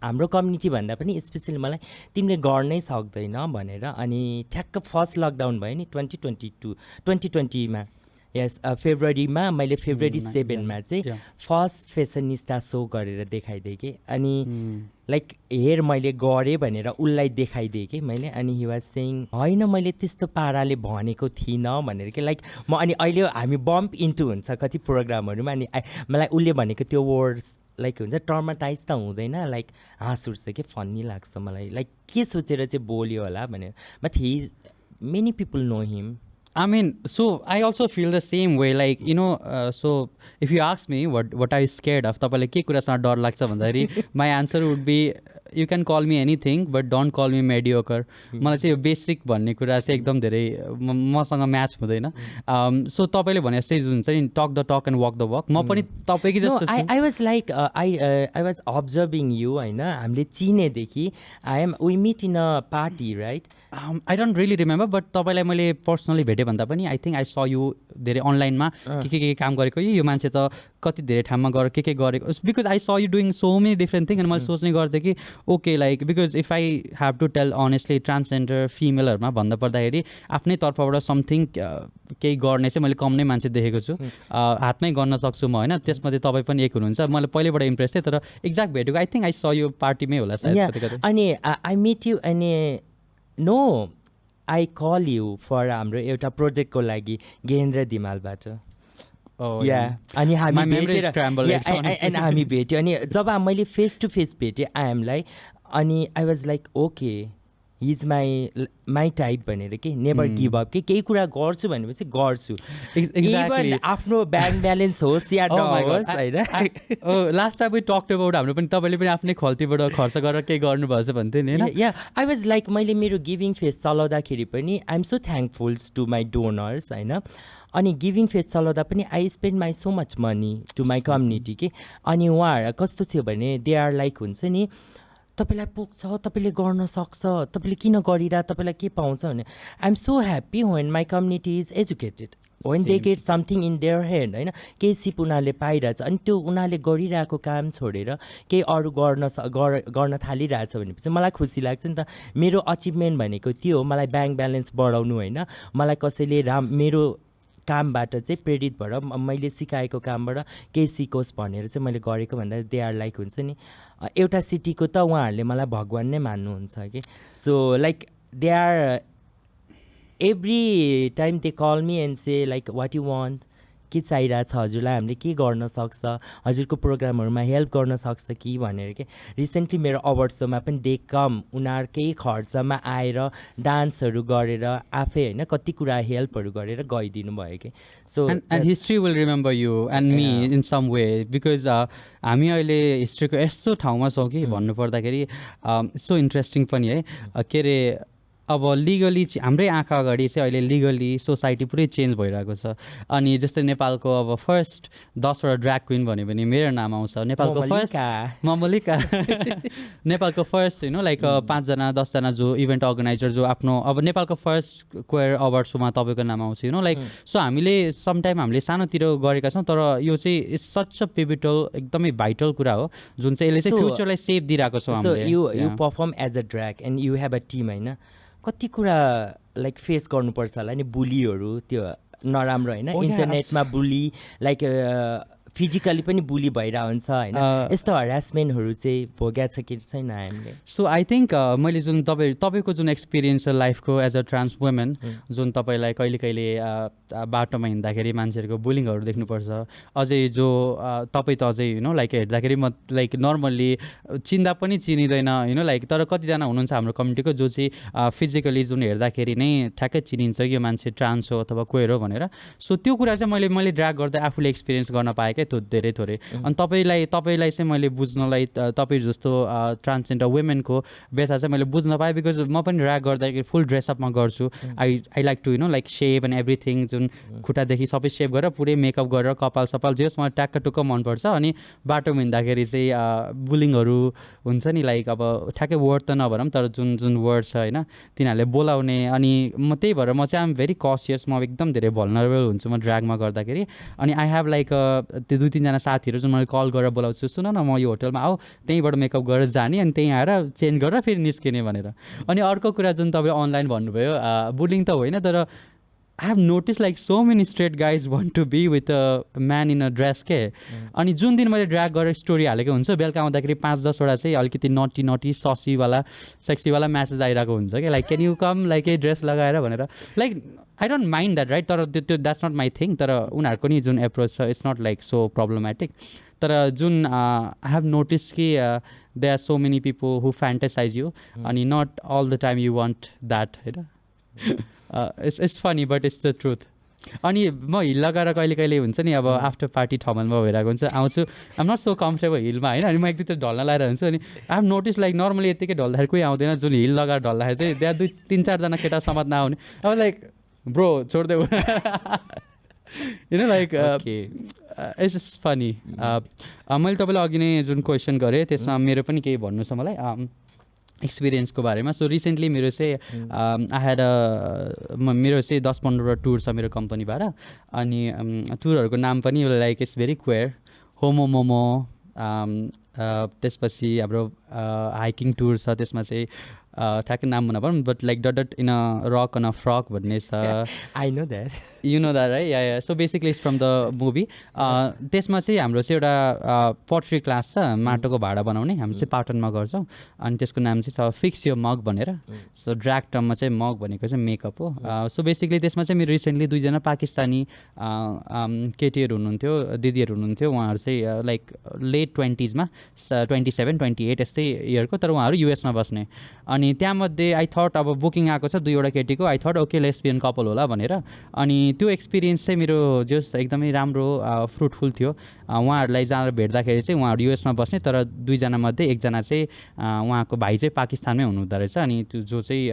हाम्रो कम्युनिटी भन्दा पनि स्पेसली मलाई तिमीले गर्नै सक्दैन भनेर अनि ठ्याक्क फर्स्ट लकडाउन भयो नि 2020मा यस फेब्रुअरीमा मैले फेब्रुअरी 7मा चाहिँ फर्स्ट फेसनिस्टा सो गरेर देखाइदिएँ कि अनि लाइक हेर मैले गरेँ भनेर उसलाई देखाइदिएँ कि मैले अनि हि वाज सेङ होइन मैले त्यस्तो पाराले भनेको थिइनँ भनेर कि लाइक म अनि अहिले हामी बम्प इन्टु हुन्छ कति प्रोग्रामहरूमा अनि मलाई उसले भनेको त्यो वर्ड्स लाइक हुन्छ ट्रमाटाइज त हुँदैन लाइक हाँस उठ्छ कि फन्नी लाग्छ मलाई लाइक के सोचेर चाहिँ बोल्यो होला भनेर but he many people know him I mean, so I also feel the same way. Like, you know, so if you ask me what are you scared of, तपाईँले के कुरासँग डर लाग्छ भन्दाखेरि my answer would be you can call me anything but don't call me mediocre. मलाई चाहिँ यो basic भन्ने कुरा चाहिँ एकदम धेरै मसँग म्याच हुँदैन सो तपाईँले भने जस्तै जुन चाहिँ talk the talk and walk the walk म पनि तपाईँकै जस्तो I was like I was observing you होइन हामीले चिनेदेखि we meet in a party right I don't really remember but तपाईँलाई मैले पर्सनली भेटेँ भन्दा पनि I think I saw you धेरै अनलाइनमा के काम गरेको यो मान्छे त कति धेरै ठाउँमा गएर के गरेको because I saw you doing so many different thing अनि मैले सोच्ने गर्थेँ कि okay like because if I have to tell honestly transgender फिमेलहरूमा भन्दा पर्दाखेरि आफ्नै तर्फबाट समथिङ केही गर्ने चाहिँ मैले कम नै मान्छे देखेको छु हातमै गर्न सक्छु म होइन त्यसमध्ये तपाईँ पनि एक हुनुहुन्छ मैले पहिल्यैबाट इम्प्रेस थिएँ तर एक्ज्याक्ट भेटेको I think I saw you पार्टीमै होला सायद अनि आई मिट यु अनि no I call you for हाम्रो एउटा प्रोजेक्टको लागि गेहेन्द्र धिमालबाट अनि हामी भेट्यो अनि जब मैले फेस टु फेस भेटेँ आइएमलाई अनि I was like okay he is my type भनेर कि नेभर गिभ अप कि केही कुरा गर्छु भनेपछि गर्छु आफ्नो ब्याङ्क ब्यालेन्स होस् या नहोस् होइन लास्ट टाइम टक अबाउट हाम्रो पनि तपाईँले पनि आफ्नै खल्तीबाट खर्च गरेर केही गर्नुभएछ भन्थ्यो नि होइन या आई वाज लाइक मैले मेरो गिभिङ फेस चलाउँदाखेरि पनि I am so thankfuls to my donors होइन अनि गिभिङ फेस चलाउँदा पनि I spend my so much money to my community कि अनि उहाँहरू कस्तो थियो भने दे आर लाइक हुन्छ नि तपाईँलाई पुग्छ तपाईँले गर्न सक्छ तपाईँले किन गरिरह तपाईँलाई के पाउँछ भने I am so happy when my community is educated when they get something in their hand होइन केही सिप उनीहरूले पाइरहेछ अनि त्यो उनीहरूले गरिरहेको काम छोडेर केही अरू गर्न थालिरहेछ भनेपछि मलाई खुसी लाग्छ नि त मेरो अचिभमेन्ट भनेको त्यो हो मलाई ब्याङ्क ब्यालेन्स बढाउनु होइन मलाई कसैले मेरो कामबाट चाहिँ प्रेरित भएर मैले सिकाएको कामबाट केही सिकोस् भनेर चाहिँ मैले गरेको भन्दा दे आर लाइक हुन्छ नि एउटा सिटीको त उहाँहरूले मलाई भगवान नै मान्नुहुन्छ कि so like they are every time they call me and say like what you want के चाहिरहेछ हजुरलाई हामीले के गर्न सक्छ हजुरको प्रोग्रामहरूमा हेल्प गर्न सक्छ कि भनेर के रिसेन्टली मेरो अवार्ड सोमा पनि दे कम उनीहरूकै खर्चमा आएर डान्सहरू गरेर आफै होइन कति कुरा हेल्पहरू गरेर गइदिनु भयो कि so and history will remember you and me in some way because हामी अहिले हिस्ट्रीको यस्तो ठाउँमा छौँ कि भन्नुपर्दाखेरि यस्तो इन्ट्रेस्टिङ पनि है के अरे अब लिगली हाम्रै आँखा अगाडि चाहिँ अहिले लिगली सोसाइटी पुरै चेन्ज भइरहेको छ अनि जस्तै नेपालको अब फर्स्ट 10वटा ड्र्याग क्विन भन्यो भने मेरो नाम आउँछ नेपालको फर्स्ट ममलिका नेपालको फर्स्ट होइन लाइक 5जना 10जना जो इभेन्ट अर्गनाइजर जो आफ्नो अब नेपालको फर्स्ट क्वेयर अवार्ड सोमा तपाईँको नाम आउँछ होइन लाइक सो हामीले समटाइम हामीले सानोतिर गरेका छौँ तर यो चाहिँ इट्स सच अ पिभिटल एकदमै भाइटल कुरा हो जुन चाहिँ यसले चाहिँ फ्युचरलाई सेभ दिइरहेको छ हामीले you perform as a drag and you have a team होइन कति कुरा लाइक फेस गर्नुपर्छ होला नि बुलीहरू त्यो नराम्रो होइन इन्टरनेटमा बुली लाइक फिजिकली पनि बुली भइरहेको हुन्छ होइन यस्तो हरासमेन्टहरू चाहिँ भोगेको छ कि छैन हामीले सो आई थिङ्क मैले जुन तपाईँको जुन एक्सपिरियन्स छ लाइफको एज अ ट्रान्स वुमेन जुन तपाईँलाई कहिले कहिले बाटोमा हिँड्दाखेरि मान्छेहरूको बुलिङहरू देख्नुपर्छ अझै जो तपाईँ त अझै लाइक हेर्दाखेरि म लाइक नर्मल्ली चिन्दा पनि चिनिँदैन लाइक तर कतिजना हुनुहुन्छ हाम्रो कम्युनिटीको जो चाहिँ फिजिकली जुन हेर्दाखेरि नै ठ्याक्कै चिनिन्छ कि यो मान्छे ट्रान्स हो अथवा क्वेयर हो भनेर सो त्यो कुरा चाहिँ मैले ड्र्याग गर्दा आफूले एक्सपिरियन्स गर्न पाएँ क्या त्यो धेरै थोरै अनि तपाईँलाई चाहिँ मैले बुझ्नलाई तपाईँ जस्तो ट्रान्सजेन्डर वुमेनको व्यथा चाहिँ मैले बुझ्न पाएँ बिकज म पनि ड्र्याग गर्दाखेरि फुल ड्रेसअपमा गर्छु I like to like shave and everything जुन खुट्टादेखि सबै सेभ गरेर पुरै मेकअप गरेर कपाल सपाल जे होस् मलाई ट्याक्क टुक्क मनपर्छ अनि बाटोमा हिँड्दाखेरि चाहिँ बुलिङहरू हुन्छ नि लाइक अब ठ्याक्कै वर्ड त नभनौँ तर जुन वर्ड छ होइन तिनीहरूले बोलाउने अनि म त्यही भएर म चाहिँ आम भेरी कसियस म एकदम धेरै भल्नरेबल हुन्छु म ड्र्यागमा गर्दाखेरि अनि आई हेभ लाइक त्यो 2-3जना साथीहरू चाहिँ मैले कल गरेर बोलाउँछु सुन न म यो होटलमा आऊ त्यहीँबाट मेकअप गरेर जाने अनि त्यहीँ आएर चेन्ज गरेर फेरि निस्किने भनेर अनि अर्को कुरा जुन तपाईँ अनलाइन भन्नुभयो बुलिङ त होइन तर I have notice like so many straight guys want to be with a man in a dress के अनि जुन दिन मैले ड्र्याग गरेर स्टोरी हालेको हुन्छ बेलुका आउँदाखेरि 5-10वटा चाहिँ अलिकति नटी ससीवाला सेक्सीवाला म्यासेज आइरहेको हुन्छ कि like can you com like a dress लगाएर भनेर like I don't mind that right तर त्यो द्याट्स नट माई थिङ तर उनीहरूको नि जुन एप्रोच छ it's not like so problematic तर जुन आई हेभ नोटिस कि they are so many people who fantasize you अनि not all the time you want that होइन it's funny but it's the truth अनि म हिल लगाएर कहिले कहिले हुन्छ नि अब आफ्टर पार्टी ठाउँमा भइरहेको हुन्छ आउँछु आम नट सो कम्फर्टेबल हिलमा होइन अनि म एक दुई ढल्न लगाएर हुन्छु अनि I have notice like normally यत्तिकै ढल्दाखेरि कोही आउँदैन जुन हिल लगाएर ढल्दाखेरि चाहिँ त्यहाँ 2-3-4जना केटा समात्न आउने अब लाइक ब्रो छोड्देऊ लाइक इट्स फनी मैले तपाईँलाई अघि नै जुन क्वेसन गरेँ त्यसमा मेरो पनि केही भन्नु छ मलाई एक्सपिरियन्सको बारेमा सो रिसेन्टली मेरो चाहिँ आई ह्याड मेरो चाहिँ 10-15वटा टुर छ मेरो कम्पनीबाट अनि टुरहरूको नाम पनि लाइक इट्स भेरी क्वेयर होमो मोमो त्यसपछि हाम्रो हाइकिङ टुर छ त्यसमा चाहिँ ठ्याक्कै नाम भन्न पर्छ but like dot in a rock on a frock भन्ने छ I know that you know that है या so basically it's from the movie त्यसमा चाहिँ हाम्रो चाहिँ एउटा पोट्री क्लास छ माटोको भाँडा बनाउने हामी चाहिँ पाटनमा गर्छौँ अनि त्यसको नाम चाहिँ छ फिक्स यो मग भनेर सो ड्र्याग टर्ममा चाहिँ मग भनेको चाहिँ मेकअप हो सो बेसिकली त्यसमा चाहिँ मेरो रिसेन्टली 2जना पाकिस्तानी केटीहरू हुनुहुन्थ्यो दिदीहरू हुनुहुन्थ्यो उहाँहरू चाहिँ लाइक लेट 20sमा 27-28 यस्तै इयरको तर उहाँहरू युएसमा बस्ने अनि त्यहाँमध्ये आई थट अब बुकिङ आएको छ 2वटा केटीको I thought okay lesbian couple होला भनेर अनि त्यो एक्सपिरियन्स चाहिँ मेरो जस एकदमै राम्रो फ्रुटफुल थियो उहाँहरूलाई जहाँ भेट्दाखेरि चाहिँ उहाँहरू युएसमा बस्ने तर 2जना मध्ये 1जना चाहिँ उहाँको भाइ चाहिँ पाकिस्तानमै हुनुहुँदो रहेछ अनि त्यो जो चाहिँ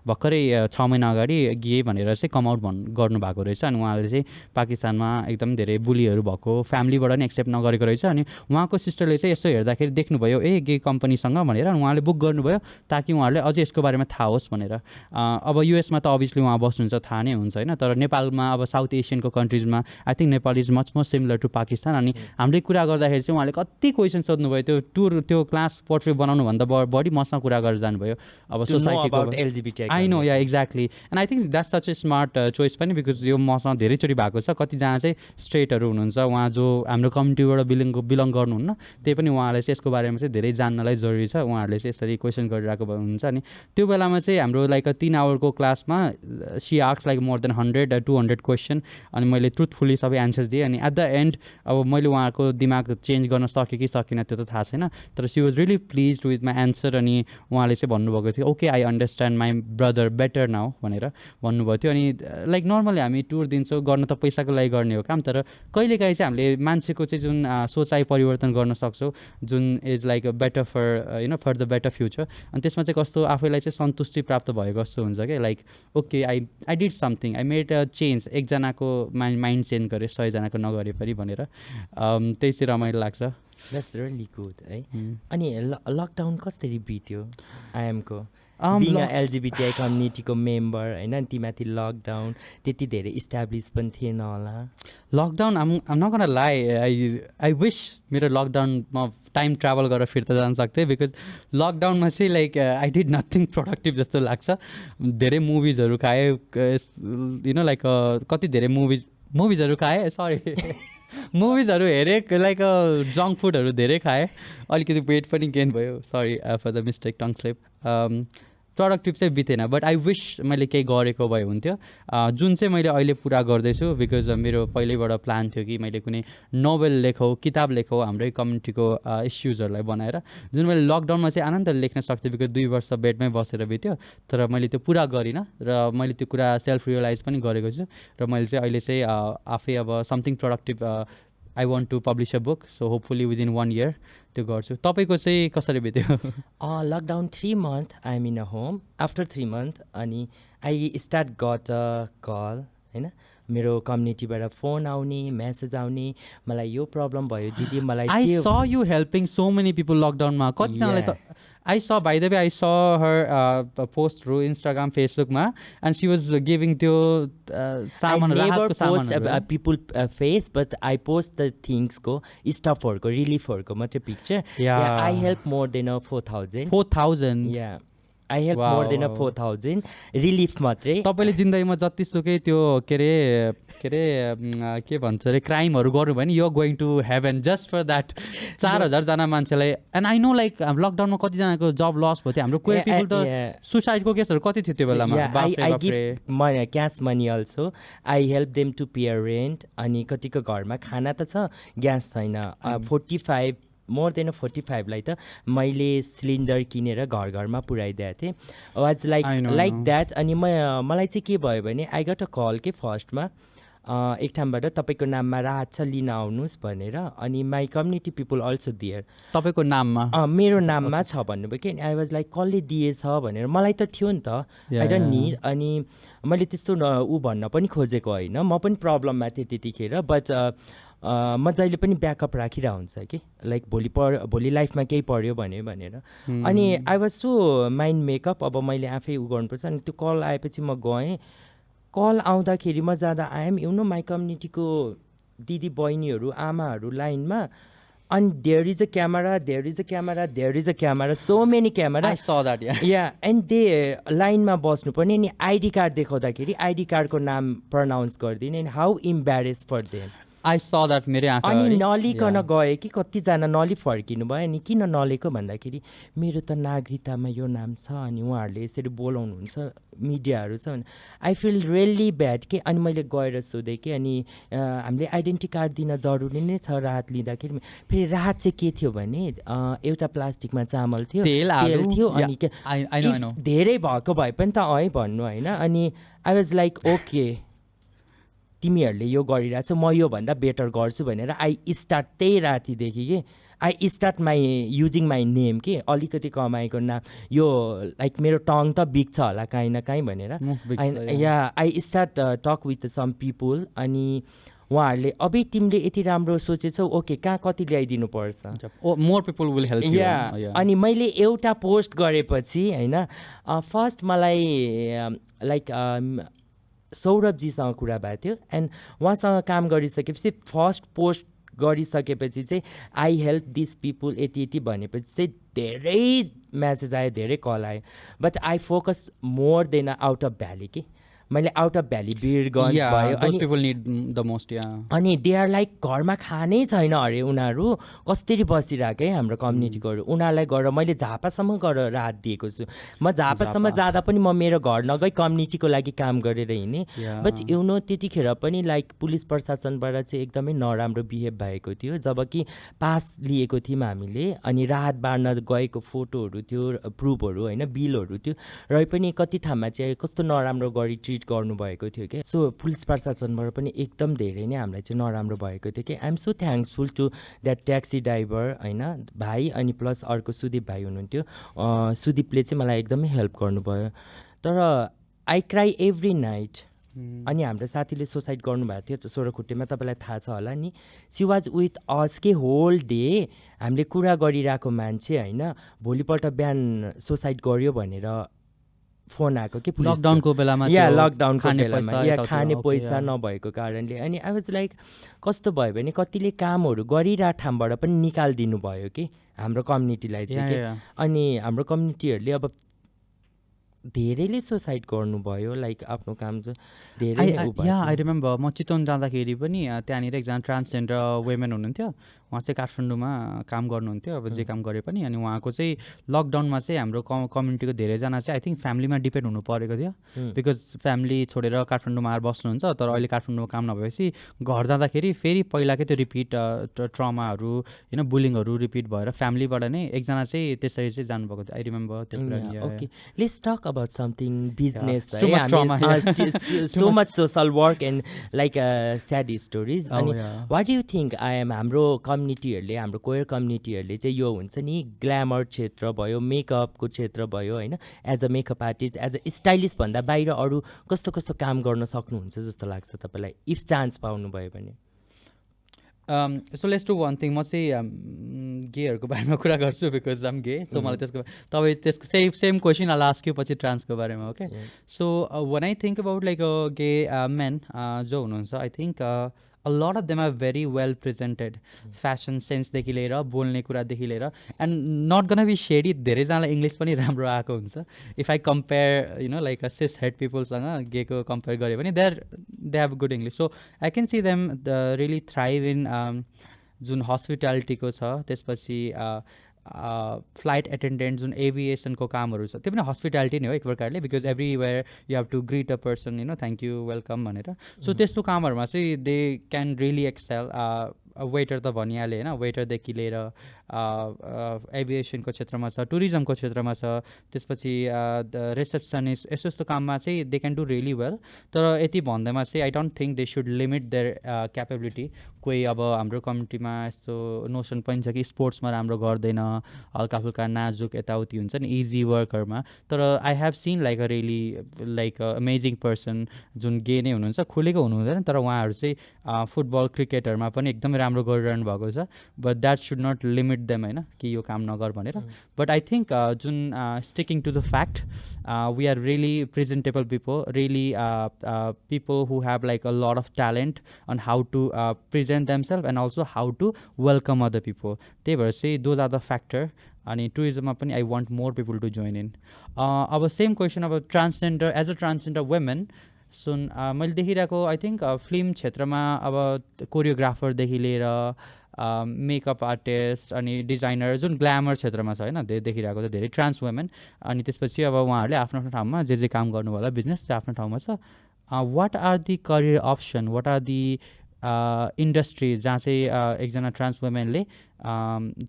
भर्खरै 6 महिना अगाडि गे भनेर चाहिँ कम आउट गर्नुभएको रहेछ अनि उहाँले चाहिँ पाकिस्तानमा एकदम धेरै बुलीहरू भएको फ्यामिलीबाट नि एक्सेप्ट नगरेको रहेछ अनि उहाँको सिस्टरले चाहिँ यसो हेर्दाखेरि देख्नुभयो ए गे कम्पनीसँग भनेर उहाँले बुक गर्नुभयो ताकि उहाँहरूले अझै यसको बारेमा थाहा होस् भनेर अब युएसमा त अभियसली उहाँ बस्नुहुन्छ थाहा नै हुन्छ होइन तर नेपालमा अब साउथ एसियनको कन्ट्रिजमा I think Nepal is much more similar to Pakistan अनि हामीले कुरा गर्दाखेरि चाहिँ उहाँले कति क्वेसन सोध्नुभयो त्यो टुर त्यो क्लास पोर्ट्रेट बनाउनुभन्दा बढी मसँग कुरा गरेर जानुभयो अब सोसाइटीको I know yeah exactly and I think that's such a smart choice पनि बिकज यो मसँग धेरैचोटि भएको छ कतिजना चाहिँ स्ट्रेटहरू हुनुहुन्छ उहाँ जो हाम्रो कम्युनिटीबाट बिलङ गर्नुहुन्न त्यही पनि उहाँलाई चाहिँ यसको बारेमा चाहिँ धेरै जान्नलाई जरुरी छ उहाँहरूले चाहिँ यसरी क्वेसन गरिरहेको हुन्छ अनि त्यो बेलामा चाहिँ हाम्रो लाइक 3 आवरको क्लासमा she ask like more than 100-200 question अनि मैले ट्रुथफुल्ली सबै एन्सर दिएँ अनि एट द एन्ड अब मैले उहाँको दिमाग चेन्ज गर्न सकेँ कि सकिनँ त्यो त थाहा छैन तर she was really please with my answer अनि उहाँले चाहिँ भन्नुभएको थियो okay I understand my brother better now भनेर भन्नुभएको थियो अनि लाइक नर्मली हामी टुर दिन्छौँ गर्न त पैसाको लागि गर्ने हो काम तर कहिलेकाहीँ चाहिँ हामीले मान्छेको चाहिँ जुन सोचाइ परिवर्तन गर्न सक्छौँ जुन is like better for for the better future अनि त्यसमा चाहिँ कस्तो आफैलाई चाहिँ सन्तुष्टि प्राप्त भएको जस्तो हुन्छ क्या like okay I did something I made a change एकजनाको माइन्ड चेन्ज गरेँ 100जनाको नगरे पनि भनेर त्यही चाहिँ रमाइलो लाग्छ द्याट्स रियली गुड है अनि लकडाउन कसरी बित्यो आइएमको एलजिबिटिआई कम्युनिटीको मेम्बर होइन तीमाथि लकडाउन त्यति धेरै इस्टाब्लिस पनि थिएन होला lockdown I'm not gonna lie I wish मेरो लकडाउनमा टाइम ट्राभल गरेर फिर्ता जान सक्थेँ बिकज लकडाउनमा चाहिँ like I did nothing productive जस्तो लाग्छ धेरै मुभिजहरू खाएँ लाइक कति धेरै मुभिजहरू खाएँ सरी मुभिजहरू हेरेँ लाइक जङ्क फुडहरू धेरै खाएँ अलिकति वेट पनि गेन भयो sorry for the mistake tongue slip productive चाहिँ बितेन बट आई विस मैले केही गरेको भए हुन्थ्यो जुन चाहिँ मैले अहिले पुरा गर्दैछु बिकज मेरो पहिल्यैबाट प्लान थियो कि मैले कुनै नोभेल लेखौँ किताब लेखौँ हाम्रै कम्युनिटीको इस्युजहरूलाई बनाएर जुन मैले लकडाउनमा चाहिँ आनन्दले लेख्न सक्थेँ बिकज 2 वर्ष बेडमै बसेर बित्यो तर मैले त्यो पुरा गरिनँ र मैले त्यो कुरा सेल्फ रियलाइज पनि गरेको छु र मैले चाहिँ अहिले चाहिँ आफै अब something productive I want to publish a book so hopefully within 1 year त्यो गर्छु तपाईँको चाहिँ कसरी बित्यो lockdown 3 month I am in a home after 3 month अनि I start got a call होइन मेरो कम्युनिटीबाट फोन आउने मेसेज आउने मलाई यो प्रब्लम भयो दिदी मलाई I saw you helping so many people लकडाउनमा कतिजनालाई त आई स बाई द वे आई स हर पोस्टहरू इन्स्टाग्राम फेसबुकमा एन्ड सी वाज गिभिङ त्यो सामान राहतको सामानहरू people face but I post the things को स्टफहरूको रिलिफहरूको मात्रै picture I help more than 4,000 4,000 I help more than 4,000 relief मात्रै तपाईँले जिन्दगीमा जतिसुकै त्यो के अरे के भन्छ अरे क्राइमहरू गर्नु भयो नि you are going to heaven just for that 4,000जना मान्छेलाई एन्ड आई नो लाइक लकडाउनमा कतिजनाको जब लस भयो थियो हाम्रो कोही पिपल त सुसाइडको केसहरू कति थियो त्यो बेलामा I give cash money also I help them to pay rent अनि कतिको घरमा खाना त छ ग्यास छैन 45 मोर देन 45 लाई त मैले सिलिन्डर किनेर घर घरमा पुऱ्याइदिएको थिएँ वाज लाइक द्याट अनि मलाई चाहिँ के भयो भने आई गट अ कल के फर्स्टमा एक ठाउँबाट तपाईँको नाममा राहत छ लिन आउनुहोस् भनेर अनि माई कम्युनिटी पिपल अल्सो दिएर तपाईँको नाममा मेरो नाममा छ भन्नुभयो कि आई वाज लाइक कसले दिएछ भनेर मलाई त थियो नि त आई डोन्ट निड अनि मैले त्यस्तो ऊ भन्न पनि खोजेको होइन म पनि प्रब्लममा थिएँ त्यतिखेर बट म जहिले पनि ब्याकअप राखिरहेको हुन्छ कि लाइक भोलि लाइफमा केही पऱ्यो भनेर अनि I was so mind makeup अब मैले आफै उ गर्नुपर्छ अनि त्यो कल आएपछि म गएँ कल आउँदाखेरि म जाँदा आएम यु नो माई कम्युनिटीको दिदी बहिनीहरू आमाहरू लाइनमा and there is a camera so many cameras I saw that yeah and they line ma बस्नु पर्ने अनि आईडी कार्ड देखाउँदाखेरि आईडी कार्डको नाम pronouns गर्दिने and how embarrassed for them I saw that मेरो आँखा अनि नलिकन गए कि कतिजना नलि फर्किनु भयो अनि किन नलेको भन्दाखेरि मेरो त नागरिकतामा यो नाम छ अनि उहाँहरूले यसरी बोलाउनुहुन्छ मिडियाहरू छ भने आई फिल रियली ब्याड कि अनि मैले गएर सोधेँ कि अनि हामीले आइडेन्टिटी कार्ड दिन जरुरी नै छ राहत लिँदाखेरि फेरि राहत चाहिँ के थियो भने एउटा प्लास्टिकमा चामल थियो तेल थियो अनि धेरै भएको भए पनि त है भन्नु होइन अनि आई वाज लाइक ओके तिमीहरूले यो गरिरहेछ म योभन्दा बेटर गर्छु भनेर आई स्टार्ट त्यही रातिदेखि कि I start my using my name के अलिकति कमाएको नाम यो लाइक मेरो टङ त बिग्छ होला काहीँ न काहीँ भनेर I start talk with some people अनि उहाँहरूले अबै तिमीले यति राम्रो सोचेछौ ओके कहाँ कति ल्याइदिनु पर्छ more people will help you अनि मैले एउटा पोस्ट गरेपछि होइन फर्स्ट मलाई लाइक सौरभजीसँग कुरा भएको थियो एन्ड उहाँसँग काम गरिसकेपछि फर्स्ट पोस्ट गरिसकेपछि चाहिँ आई हेल्प दिस पिपुल यति यति भनेपछि चाहिँ धेरै म्यासेज आयो धेरै कल आयो but I focus more than out of valley कि मैले आउट अफ भ्याली वीरगन्ज भयो अनि दे आर लाइक घरमा खानै छैन अरे उनीहरू कसरी बसिरहेको है हाम्रो कम्युनिटीकोहरू उनीहरूलाई गएर मैले झापासम्म गएर राहत दिएको छु म झापासम्म जाँदा पनि म मेरो घर नगई कम्युनिटीको लागि काम गरेर हिँडेँ बट यु नो त्यतिखेर पनि लाइक पुलिस प्रशासनबाट चाहिँ एकदमै नराम्रो बिहेभ भएको थियो जब कि पास लिएको थियौँ हामीले अनि राहत बाँड्न गएको फोटोहरू थियो प्रुफहरू होइन बिलहरू थियो र पनि कति ठाउँमा चाहिँ कस्तो नराम्रो गरी ट्रिट गर्नुभएको थियो कि सो पुलिस प्रशासनबाट पनि एकदम धेरै नै हामीलाई चाहिँ नराम्रो भएको थियो कि I am so thankful to that taxi driver होइन भाइ अनि प्लस अर्को सुदीप भाइ हुनुहुन्थ्यो सुदीपले चाहिँ मलाई एकदमै हेल्प गर्नुभयो तर आई क्राई एभ्री नाइट अनि हाम्रो साथीले सुसाइड गर्नुभएको थियो सोह्रखुट्टेमा तपाईँलाई थाहा छ होला नि सी वाज विथ अस के होल डे हामीले कुरा गरिरहेको मान्छे होइन भोलिपल्ट बिहान सुसाइड गर्यो भनेर फोन आएको कि लकडाउनको बेलामा लकडाउनको बेलामा खाने पैसा नभएको कारणले अनि आई वाज लाइक कस्तो भयो भने कतिले कामहरू गरिरहेको ठाउँबाट पनि निकालिदिनु भयो कि हाम्रो कम्युनिटीलाई चाहिँ अनि हाम्रो कम्युनिटीहरूले अब धेरैले सुसाइड गर्नुभयो लाइक आफ्नो काम चाहिँ धेरै नै उ या आई रिमेम्बर म चितवन जाँदाखेरि पनि त्यहाँनिर एकजना ट्रान्सजेन्डर वुमेन हुनुहुन्थ्यो उहाँ चाहिँ काठमाडौँमा काम गर्नुहुन्थ्यो अब जे काम गरे पनि अनि उहाँको चाहिँ लकडाउनमा चाहिँ हाम्रो कम्युनिटीको धेरैजना चाहिँ आई थिङ्क फ्यामिलीमा डिपेन्ड हुनु परेको थियो बिकज फ्यामिली छोडेर काठमाडौँमा आएर बस्नुहुन्छ तर अहिले काठमाडौँमा काम नभएपछि घर जाँदाखेरि फेरि पहिलाकै त्यो रिपिट ट्रमाहरू होइन बुलिङहरू रिपिट भएर फ्यामिलीबाट नै एकजना चाहिँ त्यसरी चाहिँ जानुभएको थियो आई रिमेम्बर त्यो कुरा okay let's talk about something business too much trauma, so much social work and like sad stories अनि वाट डु यु थिङ्क हाम्रो कम्युनिटीहरूले हाम्रो क्वेयर कम्युनिटीहरूले चाहिँ यो हुन्छ नि ग्ल्यामर क्षेत्र भयो मेकअपको क्षेत्र भयो होइन as a makeup artist as a stylist भन्दा बाहिर अरू कस्तो कस्तो काम गर्न सक्नुहुन्छ जस्तो लाग्छ तपाईँलाई इफ चान्स पाउनुभयो भने so let's do one thing म चाहिँ गेहरूको बारेमा कुरा गर्छु बिकज आम गे सो मलाई त्यसको तपाईँ त्यसको same question I'll ask you पछि ट्रान्सको बारेमा okay so one I think about like gay men जो हुनुहुन्छ I think a lot of them are very well presented fashion sense देखि लिएर बोल्ने कुरादेखि लिएर and not gonna be shady धेरैजनालाई इङ्ग्लिस पनि राम्रो आएको हुन्छ if I compare you know like cis het पिपलसँग गेको कम्पेयर गऱ्यो भने they have good English so I can see them really thrive in जुन हस्पिटालिटीको छ त्यसपछि फ्लाइट एटेन्डेन्ट जुन एभिएसनको कामहरू छ त्यो पनि हस्पिटालिटी नै हो एक प्रकारले because everywhere you have to greet a person you know thank you welcome भनेर सो त्यस्तो कामहरूमा चाहिँ they can really excel waiter त भनिहालेँ होइन वेटरदेखि लिएर एभिएसनको क्षेत्रमा छ टुरिज्मको क्षेत्रमा छ त्यसपछि रिसेप्सनिस्ट यस्तो यस्तो काममा चाहिँ they can do really well तर यति भन्दैमा चाहिँ I don't think they should limit their capability कोही अब हाम्रो कम्युनिटीमा यस्तो नोसन पनि छ कि स्पोर्ट्समा राम्रो गर्दैन हल्का फुल्का नाजुक यताउति हुन्छ नि इजी वर्कहरूमा तर I have seen like a really like amazing person जुन गे नै हुनुहुन्छ खुलेको हुनुहुँदैन तर उहाँहरू चाहिँ फुटबल क्रिकेटहरूमा पनि एकदमै राम्रो गरिरहनु भएको छ but that should not limit them होइन कि यो काम नगर भनेर बट आई थिङ्क जुन sticking to the fact we are really presentable people really people who have like a lot of talent on how to present themselves and also how to welcome other people त्यही भएर चाहिँ those are the factor अनि टुरिज्ममा पनि I want more people to join in अब same question अब transgender as a transgender women सुन मैले देखिरहेको आई थिङ्क फिल्म क्षेत्रमा अब कोरियोग्राफरदेखि लिएर मेकअप आर्टिस्ट अनि डिजाइनर जुन ग्ल्यामर क्षेत्रमा छ होइन देखिरहेको छ धेरै ट्रान्स वुमेन अनि त्यसपछि अब उहाँहरूले आफ्नो आफ्नो ठाउँमा जे काम गर्नु होला बिजनेस चाहिँ आफ्नो ठाउँमा छ what are the career option what are the industry जहाँ चाहिँ एकजना ट्रान्स वुमेनले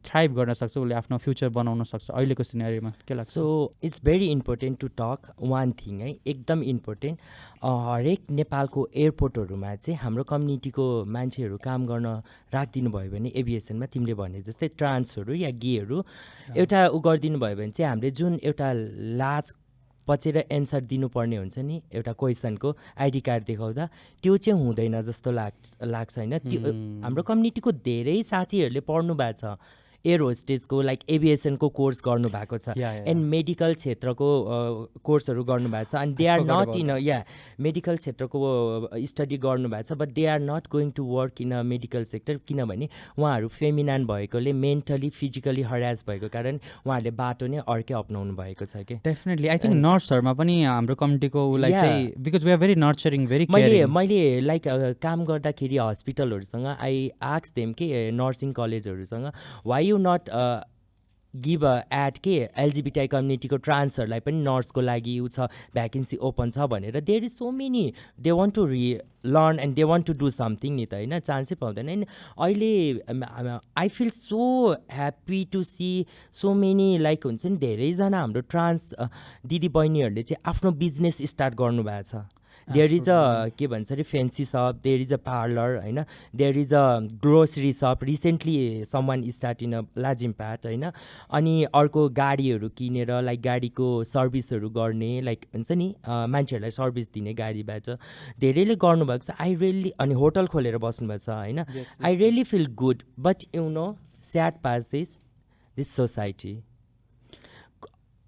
थ्राइभ गर्न सक्छ उसले आफ्नो फ्युचर बनाउन सक्छ अहिलेको सिनेरियोमा के लाग्छ so it's very important to talk one thing है एकदम इम्पोर्टेन्ट हरेक नेपालको एयरपोर्टहरूमा चाहिँ हाम्रो कम्युनिटीको मान्छेहरू काम गर्न राखिदिनु भयो भने एभिएसनमा तिमीले भने जस्तै ट्रान्सहरू या गेहरू एउटा उ गरिदिनु भयो भने चाहिँ हामीले जुन एउटा लाज पचेर एन्सर दिनुपर्ने हुन्छ नि एउटा क्वेसनको आइडी कार्ड देखाउँदा त्यो चाहिँ हुँदैन जस्तो लाग्छ होइन त्यो हाम्रो कम्युनिटीको धेरै साथीहरूले पढ्नु भएको छ एयर होस्टेजको लाइक एभिएसनको कोर्स गर्नुभएको छ एन्ड मेडिकल क्षेत्रको कोर्सहरू गर्नुभएको छ अनि दे आर नट इन या मेडिकल क्षेत्रको स्टडी गर्नुभएको छ but they are not going to work in a medical sector किनभने उहाँहरू फेमिनाइन भएकोले मेन्टली फिजिकली हरास भएको कारण उहाँहरूले बाटो नै अर्कै अप्नाउनु भएको छ कि डेफिनेटली आई थिङ्क नर्सहरूमा पनि हाम्रो कम्युनिटीको उसलाई चाहिँ because we are very nurturing very मैले लाइक काम गर्दाखेरि हस्पिटलहरूसँग आई आस्क देम कि नर्सिङ कलेजहरूसँग why you not give a ad के एलजिबिटी कम्युनिटीको ट्रान्सहरूलाई पनि नर्सको लागि ऊ छ भ्याकेन्सी ओपन छ भनेर there is so many they want to learn and they want to do something नि त होइन चान्सै पाउँदैन होइन अहिले I feel so happy to see so many like हुन्छ नि धेरैजना हाम्रो ट्रान्स दिदी बहिनीहरूले चाहिँ आफ्नो बिजनेस स्टार्ट गर्नुभएको छ देयर इज अ के भन्छ अरे fancy shop there is a parlour होइन there is a grocery shop recently someone start in a Lazimpat होइन अनि अर्को गाडीहरू किनेर लाइक गाडीको सर्भिसहरू गर्ने लाइक हुन्छ नि मान्छेहरूलाई सर्भिस दिने गाडीबाट धेरैले गर्नुभएको छ आई रियली अनि होटल खोलेर बस्नुभएको छ होइन I really feel good but you know sad part is this society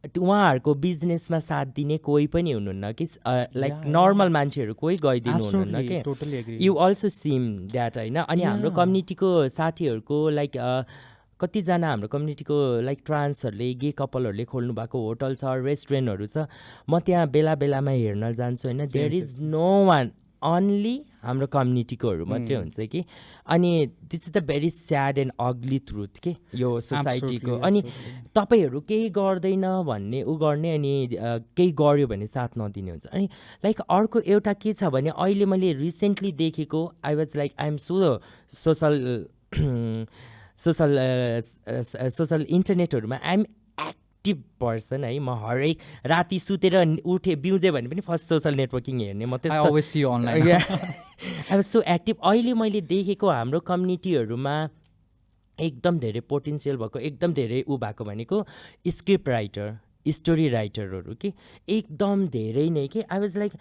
उहाँहरूको बिजनेसमा साथ दिने कोही पनि हुनुहुन्न कि लाइक नर्मल मान्छेहरू कोही गइदिनु हुनुहुन्न कि यु अल्सो सिम द्याट होइन अनि हाम्रो कम्युनिटीको साथीहरूको लाइक कतिजना हाम्रो कम्युनिटीको लाइक ट्रान्सहरूले गे कपलहरूले खोल्नु भएको होटल छ रेस्टुरेन्टहरू छ म त्यहाँ बेला बेलामा हेर्न जान्छु होइन there is no one only हाम्रो कम्युनिटीकोहरू मात्रै हुन्छ कि अनि this is the very sad and ugly truth के यो सोसाइटीको अनि तपाईँहरू केही गर्दैन भन्ने ऊ गर्ने अनि केही गर्यो भने साथ नदिने हुन्छ अनि लाइक अर्को एउटा के छ भने अहिले मैले रिसेन्टली देखेको I was like I am so social इन्टरनेटहरूमा आई एम एक्टिभ पर्सन है म हरेक राति सुतेर उठे बिउजे भने पनि फर्स्ट सोसल नेटवर्किङ हेर्ने म त्यस्तो आई वाज सो एक्टिभ अहिले मैले देखेको हाम्रो कम्युनिटीहरूमा एकदम धेरै पोटेन्सियल भएको एकदम धेरै ऊ भएको भनेको स्क्रिप्ट राइटर स्टोरी राइटरहरू कि एकदम धेरै नै कि आई वाज लाइक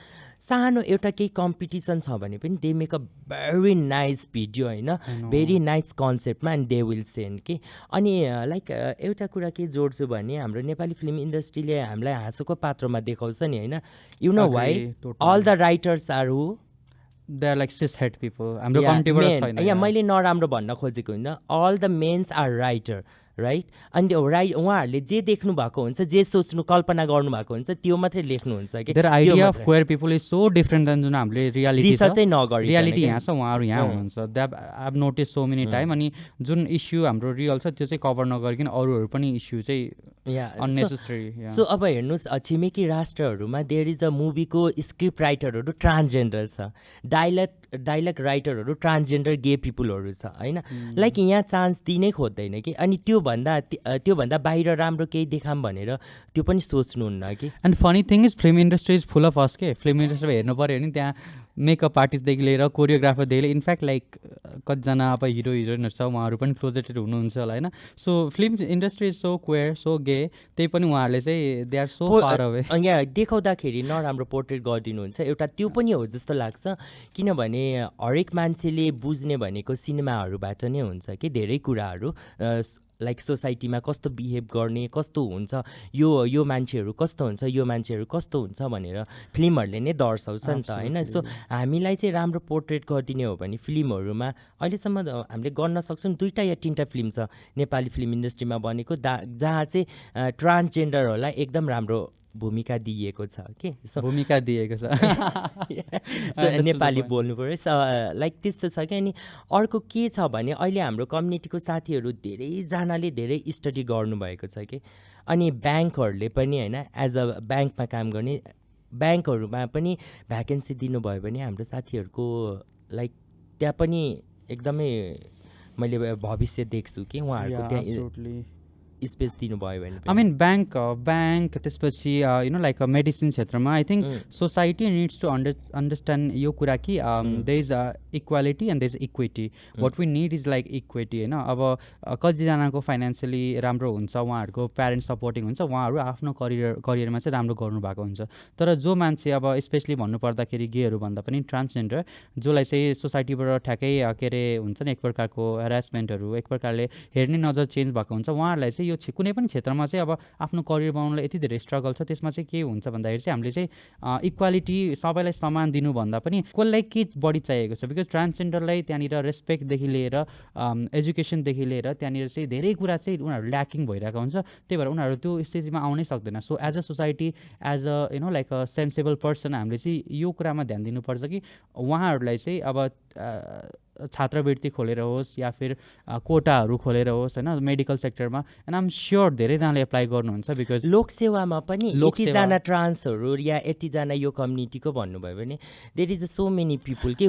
सानो एउटा केही कम्पिटिसन छ भने पनि they make a very nice video होइन भेरी नाइस कन्सेप्टमा एन्ड दे विल सेन्ड कि अनि लाइक एउटा कुरा के जोड्छु भने हाम्रो नेपाली फिल्म इन्डस्ट्रीले हामीलाई हाँसोको पात्रमा देखाउँछ नि होइन you know why all the writers are who they are like cis het people हाम्रो कम्युनिटीबाट छैन यहाँ मैले नराम्रो भन्न खोजेको होइन all the mens are writer right अनि उहाँहरूले जे देख्नु भएको हुन्छ जे सोच्नु कल्पना गर्नुभएको हुन्छ त्यो मात्रै लेख्नुहुन्छ कि their idea of queer people is so different than जुन हामीले रियालिटी चाहिँ नगरी रियालिटी यहाँ छ उहाँहरू यहाँ हुनुहुन्छ they I have notice so many time अनि जुन इस्यु हाम्रो रियल छ त्यो चाहिँ कभर नगरिकन अरूहरू पनि इस्यु चाहिँ अननेसेसरी सो अब हेर्नुहोस् छिमेकी राष्ट्रहरूमा there is a मुभीको script राइटरहरू transgender छ डाइलग राइटरहरू ट्रान्सजेन्डर गे पिपुलहरू छ होइन लाइक यहाँ चान्स दिनै खोज्दैन कि अनि त्योभन्दा बाहिर राम्रो केही देखाम भनेर त्यो पनि सोच्नुहुन्न कि and funny thing is film industry is full of us के फिल्म इन्डस्ट्रीमा हेर्नु पऱ्यो भने त्यहाँ मेकअप आर्टिस्टदेखि लिएर कोरियोग्राफरदेखि लिएर इनफ्याक्ट लाइक कतिजना अब हिरो हिरोइनहरू छ उहाँहरू पनि क्लोजेटेड हुनुहुन्छ होला होइन so film industry is so queer so gay त्यही पनि उहाँहरूले चाहिँ they are so far away यहाँ देखाउँदाखेरि नराम्रो पोर्ट्रेट गरिदिनुहुन्छ एउटा त्यो पनि हो जस्तो लाग्छ किनभने हरेक मान्छेले बुझ्ने भनेको सिनेमाहरूबाट नै हुन्छ कि धेरै कुराहरू लाइक सोसाइटीमा कस्तो बिहेभ गर्ने कस्तो हुन्छ यो मान्छेहरू कस्तो हुन्छ यो मान्छेहरू कस्तो हुन्छ भनेर फिल्महरूले नै दर्शाउँछ नि त होइन सो हामीलाई चाहिँ राम्रो पोर्ट्रेट गरिदिने हो भने फिल्महरूमा अहिलेसम्म हामीले गर्न सक्छौँ 2 या 3 फिल्म छ नेपाली फिल्म इन्डस्ट्रीमा बनेको जहाँ चाहिँ ट्रान्सजेन्डरहरूलाई एकदम राम्रो भूमिका दिएको छ कि भूमिका दिएको छ नेपाली बोल्नु पऱ्यो लाइक त्यस्तो छ कि अनि अर्को के छ भने अहिले हाम्रो कम्युनिटीको साथीहरू धेरैजनाले धेरै स्टडी गर्नुभएको छ कि अनि ब्याङ्कहरूले पनि होइन एज अ ब्याङ्कमा काम गर्ने ब्याङ्कहरूमा पनि भ्याकेन्सी दिनुभयो भने हाम्रो साथीहरूको लाइक त्यहाँ पनि एकदमै मैले भविष्य देख्छु कि उहाँहरूको त्यहाँ स्पेस दिनुभयो भने आई मिन ब्याङ्क त्यसपछि यु नो लाइक मेडिसिन क्षेत्रमा I think society needs to understand यो कुरा कि there is equality and there is equity what we need is like equity होइन अब कतिजनाको फाइनेन्सियली राम्रो हुन्छ उहाँहरूको प्यारेन्ट्स सपोर्टिङ हुन्छ उहाँहरू आफ्नो करियरमा चाहिँ राम्रो गर्नुभएको हुन्छ तर जो मान्छे अब स्पेसली भन्नुपर्दाखेरि गेहरू भन्दा पनि ट्रान्सजेन्डर जसलाई चाहिँ सोसाइटीबाट ठ्याक्कै के अरे हुन्छ नि एक प्रकारको हेरासमेन्टहरू एक प्रकारले हेर्ने नजर चेन्ज भएको हुन्छ उहाँहरूलाई चाहिँ यो कुनै पनि क्षेत्रमा चाहिँ अब आफ्नो करियर बनाउनलाई यति धेरै स्ट्रगल छ त्यसमा चाहिँ के हुन्छ भन्दाखेरि चाहिँ हामीले चाहिँ इक्वालिटी सबैलाई समान दिनुभन्दा पनि कसलाई के बढी चाहिएको छ बिकज ट्रान्सजेन्डरलाई त्यहाँनिर रेस्पेक्टदेखि लिएर एजुकेसनदेखि लिएर त्यहाँनिर चाहिँ धेरै कुरा चाहिँ उनीहरू ल्याकिङ भइरहेको हुन्छ त्यही भएर उनीहरू त्यो स्थितिमा आउनै सक्दैन so as a society as a you know like a sensible person हामीले चाहिँ यो कुरामा ध्यान दिनुपर्छ कि उहाँहरूलाई चाहिँ अब छात्रवृत्ति खोलेर होस् या फिर कोटाहरू खोलेर होस् होइन मेडिकल सेक्टरमा एन्ड आइम स्योर धेरैजनाले एप्लाई गर्नुहुन्छ बिकज लोकसेवामा पनि यतिजना ट्रान्सहरू या यतिजना यो कम्युनिटीको भन्नुभयो भने there is so many people के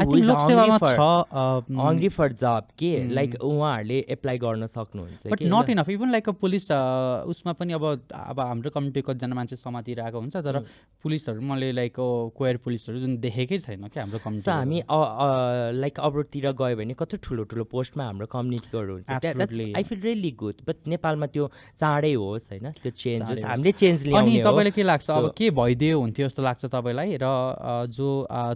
हङ्ग्री फर जब के लाइक उहाँहरूले एप्लाई गर्न सक्नुहुन्छ but not enough even like a police उसमा पनि अब हाम्रो कम्युनिटी कतिजना मान्छे समातिरहेको हुन्छ तर पुलिसहरू मैले लाइक क्वेयर पुलिसहरू जुन देखेकै छैन क्या हाम्रो कम्युनिटी हामी लाइक अब्रोडतिर गयो भने कति ठुलो ठुलो पोस्टमा हाम्रो कम्युनिटीहरू हुन्छ I feel really good but नेपालमा त्यो चाँडै होस् होइन त्यो चेन्ज होस् हामीले चेन्ज ल्याउने अनि तपाईँलाई के लाग्छ अब के भइदियो हुन्थ्यो जस्तो लाग्छ तपाईँलाई र जो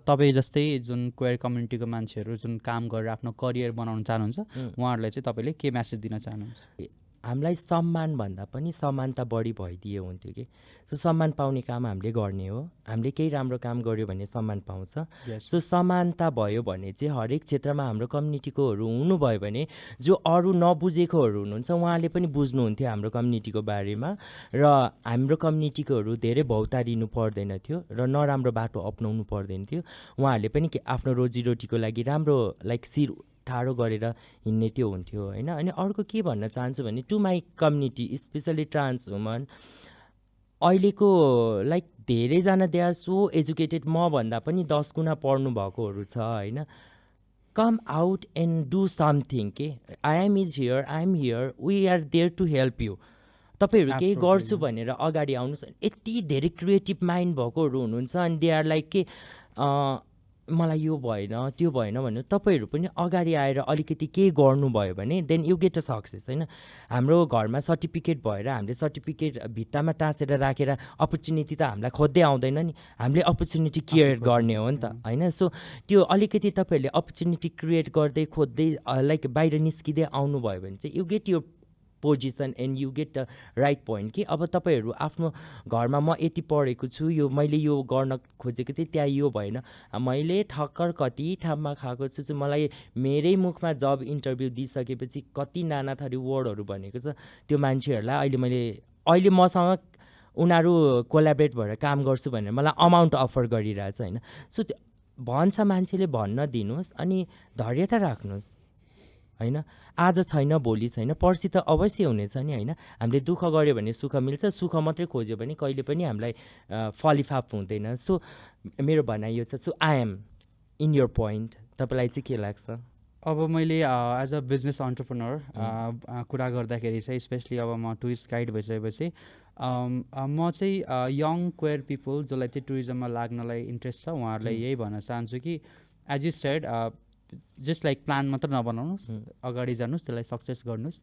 तपाईँ जस्तै जुन क्वेयर कम्युनिटीको मान्छेहरू जुन काम गरेर आफ्नो करियर बनाउन चाहनुहुन्छ उहाँहरूलाई चाहिँ तपाईँले के म्यासेज दिन चाहनुहुन्छ हामीलाई सम्मान भन्दा पनि समानता बढी भइदिए हुन्थ्यो कि सो सम्मान पाउने काम हामीले गर्ने हो हामीले केही राम्रो काम गर्यो भने सम्मान पाउँछ सो समानता भयो भने चाहिँ हरेक क्षेत्रमा हाम्रो कम्युनिटीकोहरू हुनुभयो भने जो अरू नबुझेकोहरू हुनुहुन्छ उहाँले पनि बुझ्नुहुन्थ्यो हाम्रो कम्युनिटीको बारेमा र हाम्रो कम्युनिटीकोहरू धेरै भौतारिनु पर्दैन थियो र नराम्रो बाटो अपनाउनु पर्दैन थियो उहाँहरूले पनि आफ्नो रोजीरोटीको लागि राम्रो लाइक शिर ठाडो गरेर हिँड्ने त्यो हुन्थ्यो होइन अनि अर्को के भन्न चाहन्छु भने to my community specially trans woman अहिलेको लाइक धेरैजना दे आर सो एजुकेटेड मभन्दा पनि 10 गुणा पढ्नु भएकोहरू छ होइन come out and do something के I am here we are there to help you तपाईँहरू केही गर्छु भनेर अगाडि आउनुहोस् यति धेरै क्रिएटिभ माइन्ड भएकोहरू हुनुहुन्छ अनि दे आर लाइक के मलाई यो भएन त्यो भएन भने तपाईँहरू पनि अगाडि आएर अलिकति केही गर्नुभयो भने then you get a success होइन हाम्रो घरमा सर्टिफिकेट भएर हामीले सर्टिफिकेट भित्तामा टाँसेर राखेर अपर्च्युनिटी त हामीलाई खोज्दै आउँदैन नि हामीले अपर्च्युनिटी क्रिएट गर्ने हो नि त होइन सो त्यो अलिकति तपाईँहरूले अपर्च्युनिटी क्रिएट गर्दै खोज्दै लाइक बाहिर निस्किँदै आउनुभयो भने चाहिँ यु गेट यो position and you get the right point कि अब तपाईँहरू आफ्नो घरमा म यति पढेको छु यो मैले यो गर्न खोजेको थिएँ त्यहाँ यो भएन मैले ठक्कर कति ठाउँमा खाएको छु मलाई मेरै मुखमा जब इन्टरभ्यू दिइसकेपछि कति नाना थरी वर्डहरू भनेको छ त्यो मान्छेहरूलाई अहिले मसँग उनीहरू कोलाबरेट भएर काम गर्छु भनेर मलाई अमाउन्ट अफर गरिरहेछ होइन सो भन्छ मान्छेले भन्न दिनुहोस् अनि धैर्यता राख्नुहोस् होइन आज छैन भोलि छैन पर्सि त अवश्य हुनेछ नि होइन हामीले दुःख गऱ्यो भने सुख मिल्छ सुख मात्रै खोज्यो भने कहिले पनि हामीलाई फलिफाप हुँदैन सो मेरो भनाइ यो छ so I am in your point तपाईँलाई चाहिँ के लाग्छ अब मैले एज अ बिजनेस अन्टरप्रेनर कुरा गर्दाखेरि चाहिँ स्पेसली अब म टुरिस्ट गाइड भइसकेपछि म चाहिँ यङ क्वेयर पिपल जसलाई चाहिँ टुरिज्ममा लाग्नलाई इन्ट्रेस्ट छ उहाँहरूलाई यही भन्न चाहन्छु कि as you said just like plan मात्र नबनाउनुहोस् अगाडि जानुहोस् त्यसलाई सक्सेस गर्नुहोस्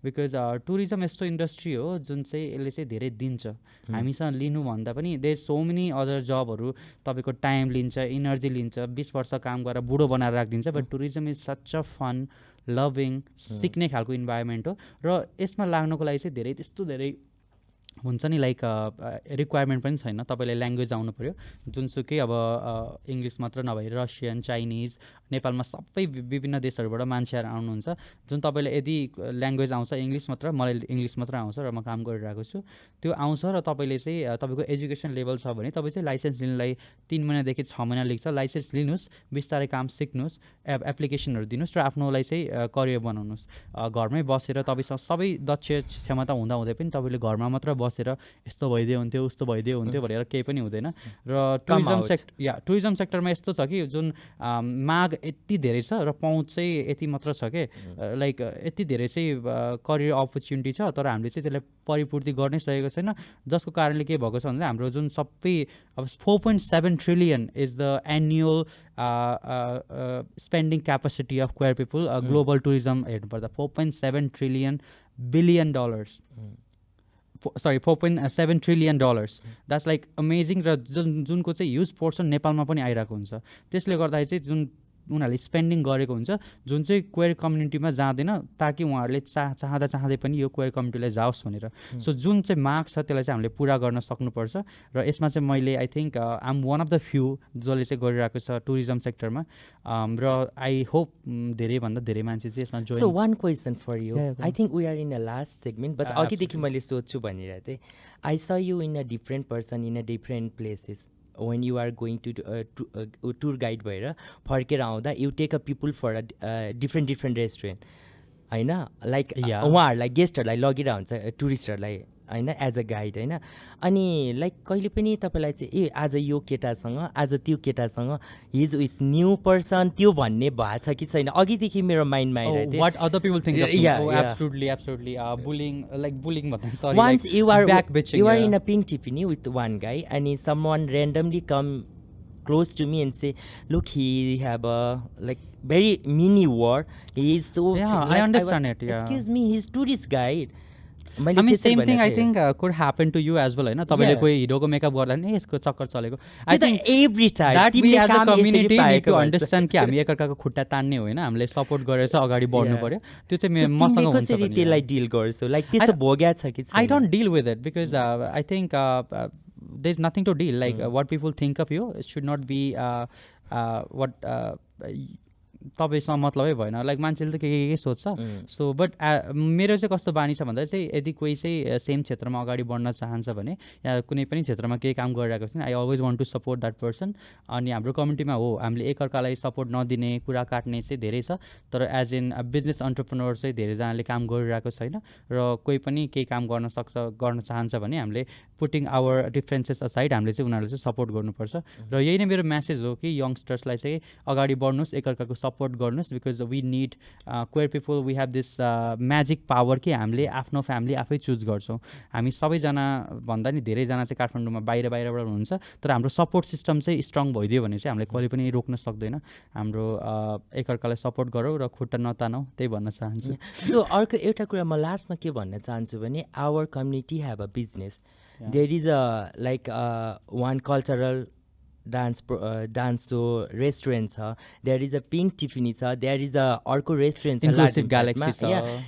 बिकज टुरिज्म यस्तो इन्डस्ट्री हो जुन चाहिँ यसले चाहिँ धेरै दिन्छ हामीसँग लिनुभन्दा पनि दे सो मेनी अदर जबहरू तपाईँको टाइम लिन्छ इनर्जी लिन्छ 20 वर्ष काम गरेर बुढो बनाएर राखिदिन्छ but tourism is such a fun loving सिक्ने खालको इन्भाइरोमेन्ट हो र यसमा लाग्नको लागि चाहिँ धेरै त्यस्तो धेरै हुन्छ नि लाइक रिक्वायरमेन्ट पनि छैन तपाईँले ल्याङ्ग्वेज आउनु पऱ्यो जुनसुकै अब इङ्ग्लिस मात्र नभए रसियन चाइनिज नेपालमा सबै विभिन्न देशहरूबाट मान्छेहरू आउनुहुन्छ जुन तपाईँले यदि ल्याङ्ग्वेज आउँछ इङ्ग्लिस मात्र मलाई इङ्ग्लिस मात्र आउँछ र म काम गरिरहेको छु त्यो आउँछ र तपाईँले चाहिँ तपाईँको एजुकेसन लेभल छ भने तपाईँ चाहिँ लाइसेन्स लिनलाई 3 महिनादेखि 6 महिना लिन्छ लाइसेन्स लिनुहोस् बिस्तारै काम सिक्नुहोस् एप्लिकेसनहरू दिनुहोस् र आफ्नोलाई चाहिँ करियर बनाउनुहोस् घरमै बसेर तपाईँसँग सबै दक्ष क्षमता हुँदाहुँदै पनि तपाईँले घरमा मात्र बसेर यस्तो भइदियो हुन्थ्यो उस्तो भइदियो हुन्थ्यो भनेर केही पनि हुँदैन र टुरिज्म सेक्टरमा यस्तो छ कि जुन माग यति धेरै छ र पहुँच चाहिँ यति मात्र छ कि लाइक यति धेरै चाहिँ करियर अपर्च्युनिटी छ तर हामीले चाहिँ त्यसलाई परिपूर्ति गर्नै सकेको छैन जसको कारणले के भएको छ भने हाम्रो जुन सबै अब 4.7 trillion is the annual spending capacity of queer people global tourism हेर्नुपर्दा 4.7 trillion billion dollars sorry 4.7 trillion dollars that's like amazing र जुनको चाहिँ ह्युज पोर्सन नेपालमा पनि आइरहेको हुन्छ त्यसले गर्दाखेरि चाहिँ जुन उनीहरूले स्पेन्डिङ गरेको हुन्छ जुन चाहिँ क्वेयर कम्युनिटीमा जाँदैन ताकि उहाँहरूले चाहँदै पनि यो क्वेयर कम्युनिटीलाई जाओस् भनेर सो जुन चाहिँ माग छ त्यसलाई चाहिँ हामीले पुरा गर्न सक्नुपर्छ र यसमा चाहिँ मैले I think I am one of the few जसले चाहिँ गरिरहेको छ टुरिज्म सेक्टरमा र आई होप धेरैभन्दा धेरै मान्छे चाहिँ यसमा join so one question for you I think we are in a last segment but अघिदेखि मैले सोध्छु भनिरहेको थिएँ I saw you in a different person in a different places when you are going to tour guide भएर फर्केर आउँदा you take a people for a different restaurant होइन like उहाँहरूलाई गेस्टहरूलाई लगिरहेको हुन्छ टुरिस्टहरूलाई होइन एज अ गाइड होइन अनि लाइक कहिले पनि तपाईँलाई चाहिँ आज यो केटासँग आज त्यो केटासँग हिज विथ न्यू पर्सन त्यो भन्ने भएको छ कि छैन अघिदेखि मेरो माइन्डमा आइरहेको थियो what other people think absolutely bullying भन्दा sorry once you are in a pink tiffany with one guy and someone randomly come close to me and say look he have a like very mini war he is so I understand it excuse me he's tourist guide मैले I mean, त्यसरी same thing I भनेको थिएँ। think could happen to you as well, होइन? तपाईँले Yeah. कोही हिरोको makeup गर्दा नि यसको चक्कर चलेको. I त्यो त think every time that we तिमीले as a काम यसरी community need पाएको to भन्छ। understand कि हामी एकअर्काको खुट्टा तान्ने होइन, हामीले सपोर्ट गरेर चाहिँ अगाडि बढ्नु Yeah. पर्यो. त्यो चाहिँ So मसँग तिमीले हुन्छ कसरी पनि. त्यसलाई डिल गर्छौ लाइक त्यस्तो don't- भोग्या छ कि I छैन? don't deal with it because I think there's nothing to deal. Like what people think of you, it should not be what तपाईँसँग मतलबै भएन. लाइक मान्छेले त के सोध्छ. सो बट मेरो चाहिँ कस्तो बानी छ भन्दा चाहिँ यदि कोही चाहिँ सेम क्षेत्रमा अगाडि बढ्न चाहन्छ भने या कुनै पनि क्षेत्रमा केही काम गरिरहेको छ I always want to support that person. अनि हाम्रो कम्युनिटीमा हो हामीले एकअर्कालाई सपोर्ट नदिने कुरा काट्ने चाहिँ धेरै छ. तर एज इन बिजनेस अन्टरप्रेनर चाहिँ धेरैजनाले काम गरिरहेको छैन र कोही पनि केही काम गर्न चाहन्छ भने हामीले पुटिङ आवर डिफ्रेन्सेस असाइड हामीले चाहिँ उनीहरूलाई चाहिँ सपोर्ट गर्नुपर्छ. र यही नै मेरो म्यासेज हो कि यङ्स्टर्सलाई चाहिँ अगाडि बढ्नुहोस्, एकअर्काको सपोर्ट गर्नुहोस्. Because we need queer people, we have this magic power कि हामीले आफ्नो फ्यामिली आफै चुज गर्छौँ. हामी सबैजना भन्दा नि धेरैजना चाहिँ काठमाडौँमा बाहिरबाट हुनुहुन्छ, तर हाम्रो सपोर्ट सिस्टम चाहिँ स्ट्रङ भइदियो भने चाहिँ हामीले कहिले पनि रोक्न सक्दैन. हाम्रो एकअर्कालाई सपोर्ट गरौँ र खुट्टा नतानौँ, त्यही भन्न चाहन्छु. सो अर्को एउटा कुरा म लास्टमा के भन्न चाहन्छु भने our community have a business. There is a like one cultural dance show restaurant छ. There is a Pink Tiffany छ. देयर इज अ अर्को रेस्टुरेन्ट छ Inclusive Galaxy छ.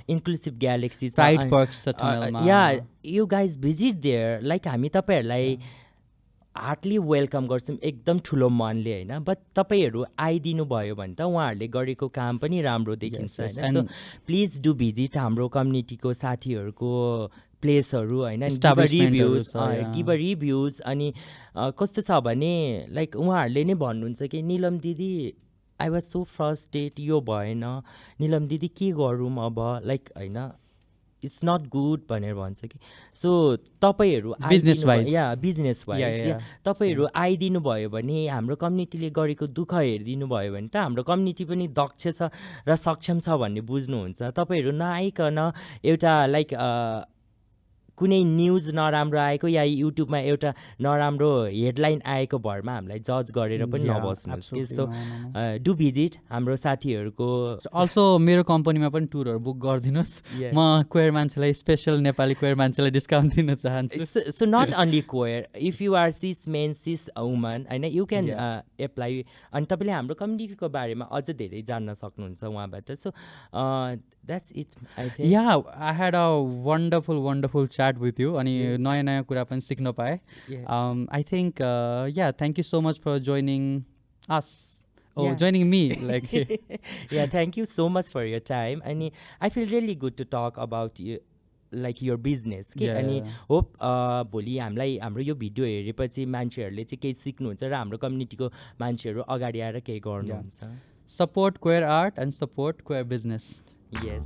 इन्क्लुसिभ ग्यालेक्सी छ. Pride Perks छ टनलमा. Yeah you guys visit there. Like हामी तपाईँहरूलाई हार्टली वेलकम गर्छौँ एकदम ठुलो मनले होइन. बट तपाईँहरू आइदिनु भयो भने त उहाँहरूले गरेको काम पनि राम्रो देखिन्छ yes, होइन. सो प्लिज डु भिजिट हाम्रो कम्युनिटीको साथीहरूको प्लेसहरू होइन. Establishment-हरू छ, yeah. Give a reviews. अनि कस्तो छ भने लाइक उहाँहरूले नै भन्नुहुन्छ कि निलम दिदी आई वाज सो फ्रस्ट्रेट, यो भएन, निलम दिदी के गरौँ अब, लाइक होइन इट्स नट गुड भनेर भन्छ कि. सो तपाईँहरू Business wise. या बिजनेस Yeah, वाइज yeah. तपाईँहरू आइदिनु भयो भने हाम्रो कम्युनिटीले गरेको दुःख हेरिदिनु भयो भने त हाम्रो कम्युनिटी पनि दक्ष छ र सक्षम छ भन्ने बुझ्नुहुन्छ. तपाईँहरू नआइकन एउटा लाइक कुनै न्युज नराम्रो आएको या युट्युबमा एउटा नराम्रो हेडलाइन आएको भरमा हामीलाई जज गरेर पनि Yeah, नबस्नुहोस् कि. absolutely. So No, no, do visit हाम्रो साथीहरूको. अल्सो मेरो कम्पनीमा पनि टुरहरू बुक गरिदिनुहोस्. Yeah. म क्वेयर मान्छेलाई स्पेसल नेपाली क्वेयर मान्छेलाई डिस्काउन्ट दिन चाहन्छु. So not only queer, if you are cis men, cis woman, होइन you can apply. अनि तपाईँले हाम्रो कम्युनिटीको बारेमा अझ धेरै जान्न सक्नुहुन्छ उहाँबाट. So that's it I think. Yeah, I had a wonderful chat with you. अनि नयाँ कुरा पनि सिक्न पाएँ. Yeah. I think thank you so much for joining us. Oh, Yeah. joining me. Like Yeah, thank you so much for your time. अनि I feel really good to talk about you, like your business के. Yeah. अनि hope भोलि हामीलाई हाम्रो यो video हेरेपछि मान्छेहरूले चाहिँ केही सिक्नुहुन्छ र हाम्रो कम्युनिटीको मान्छेहरू अगाडि आएर केही गर्नुहुन्छ. support queer art and support queer business. Yes.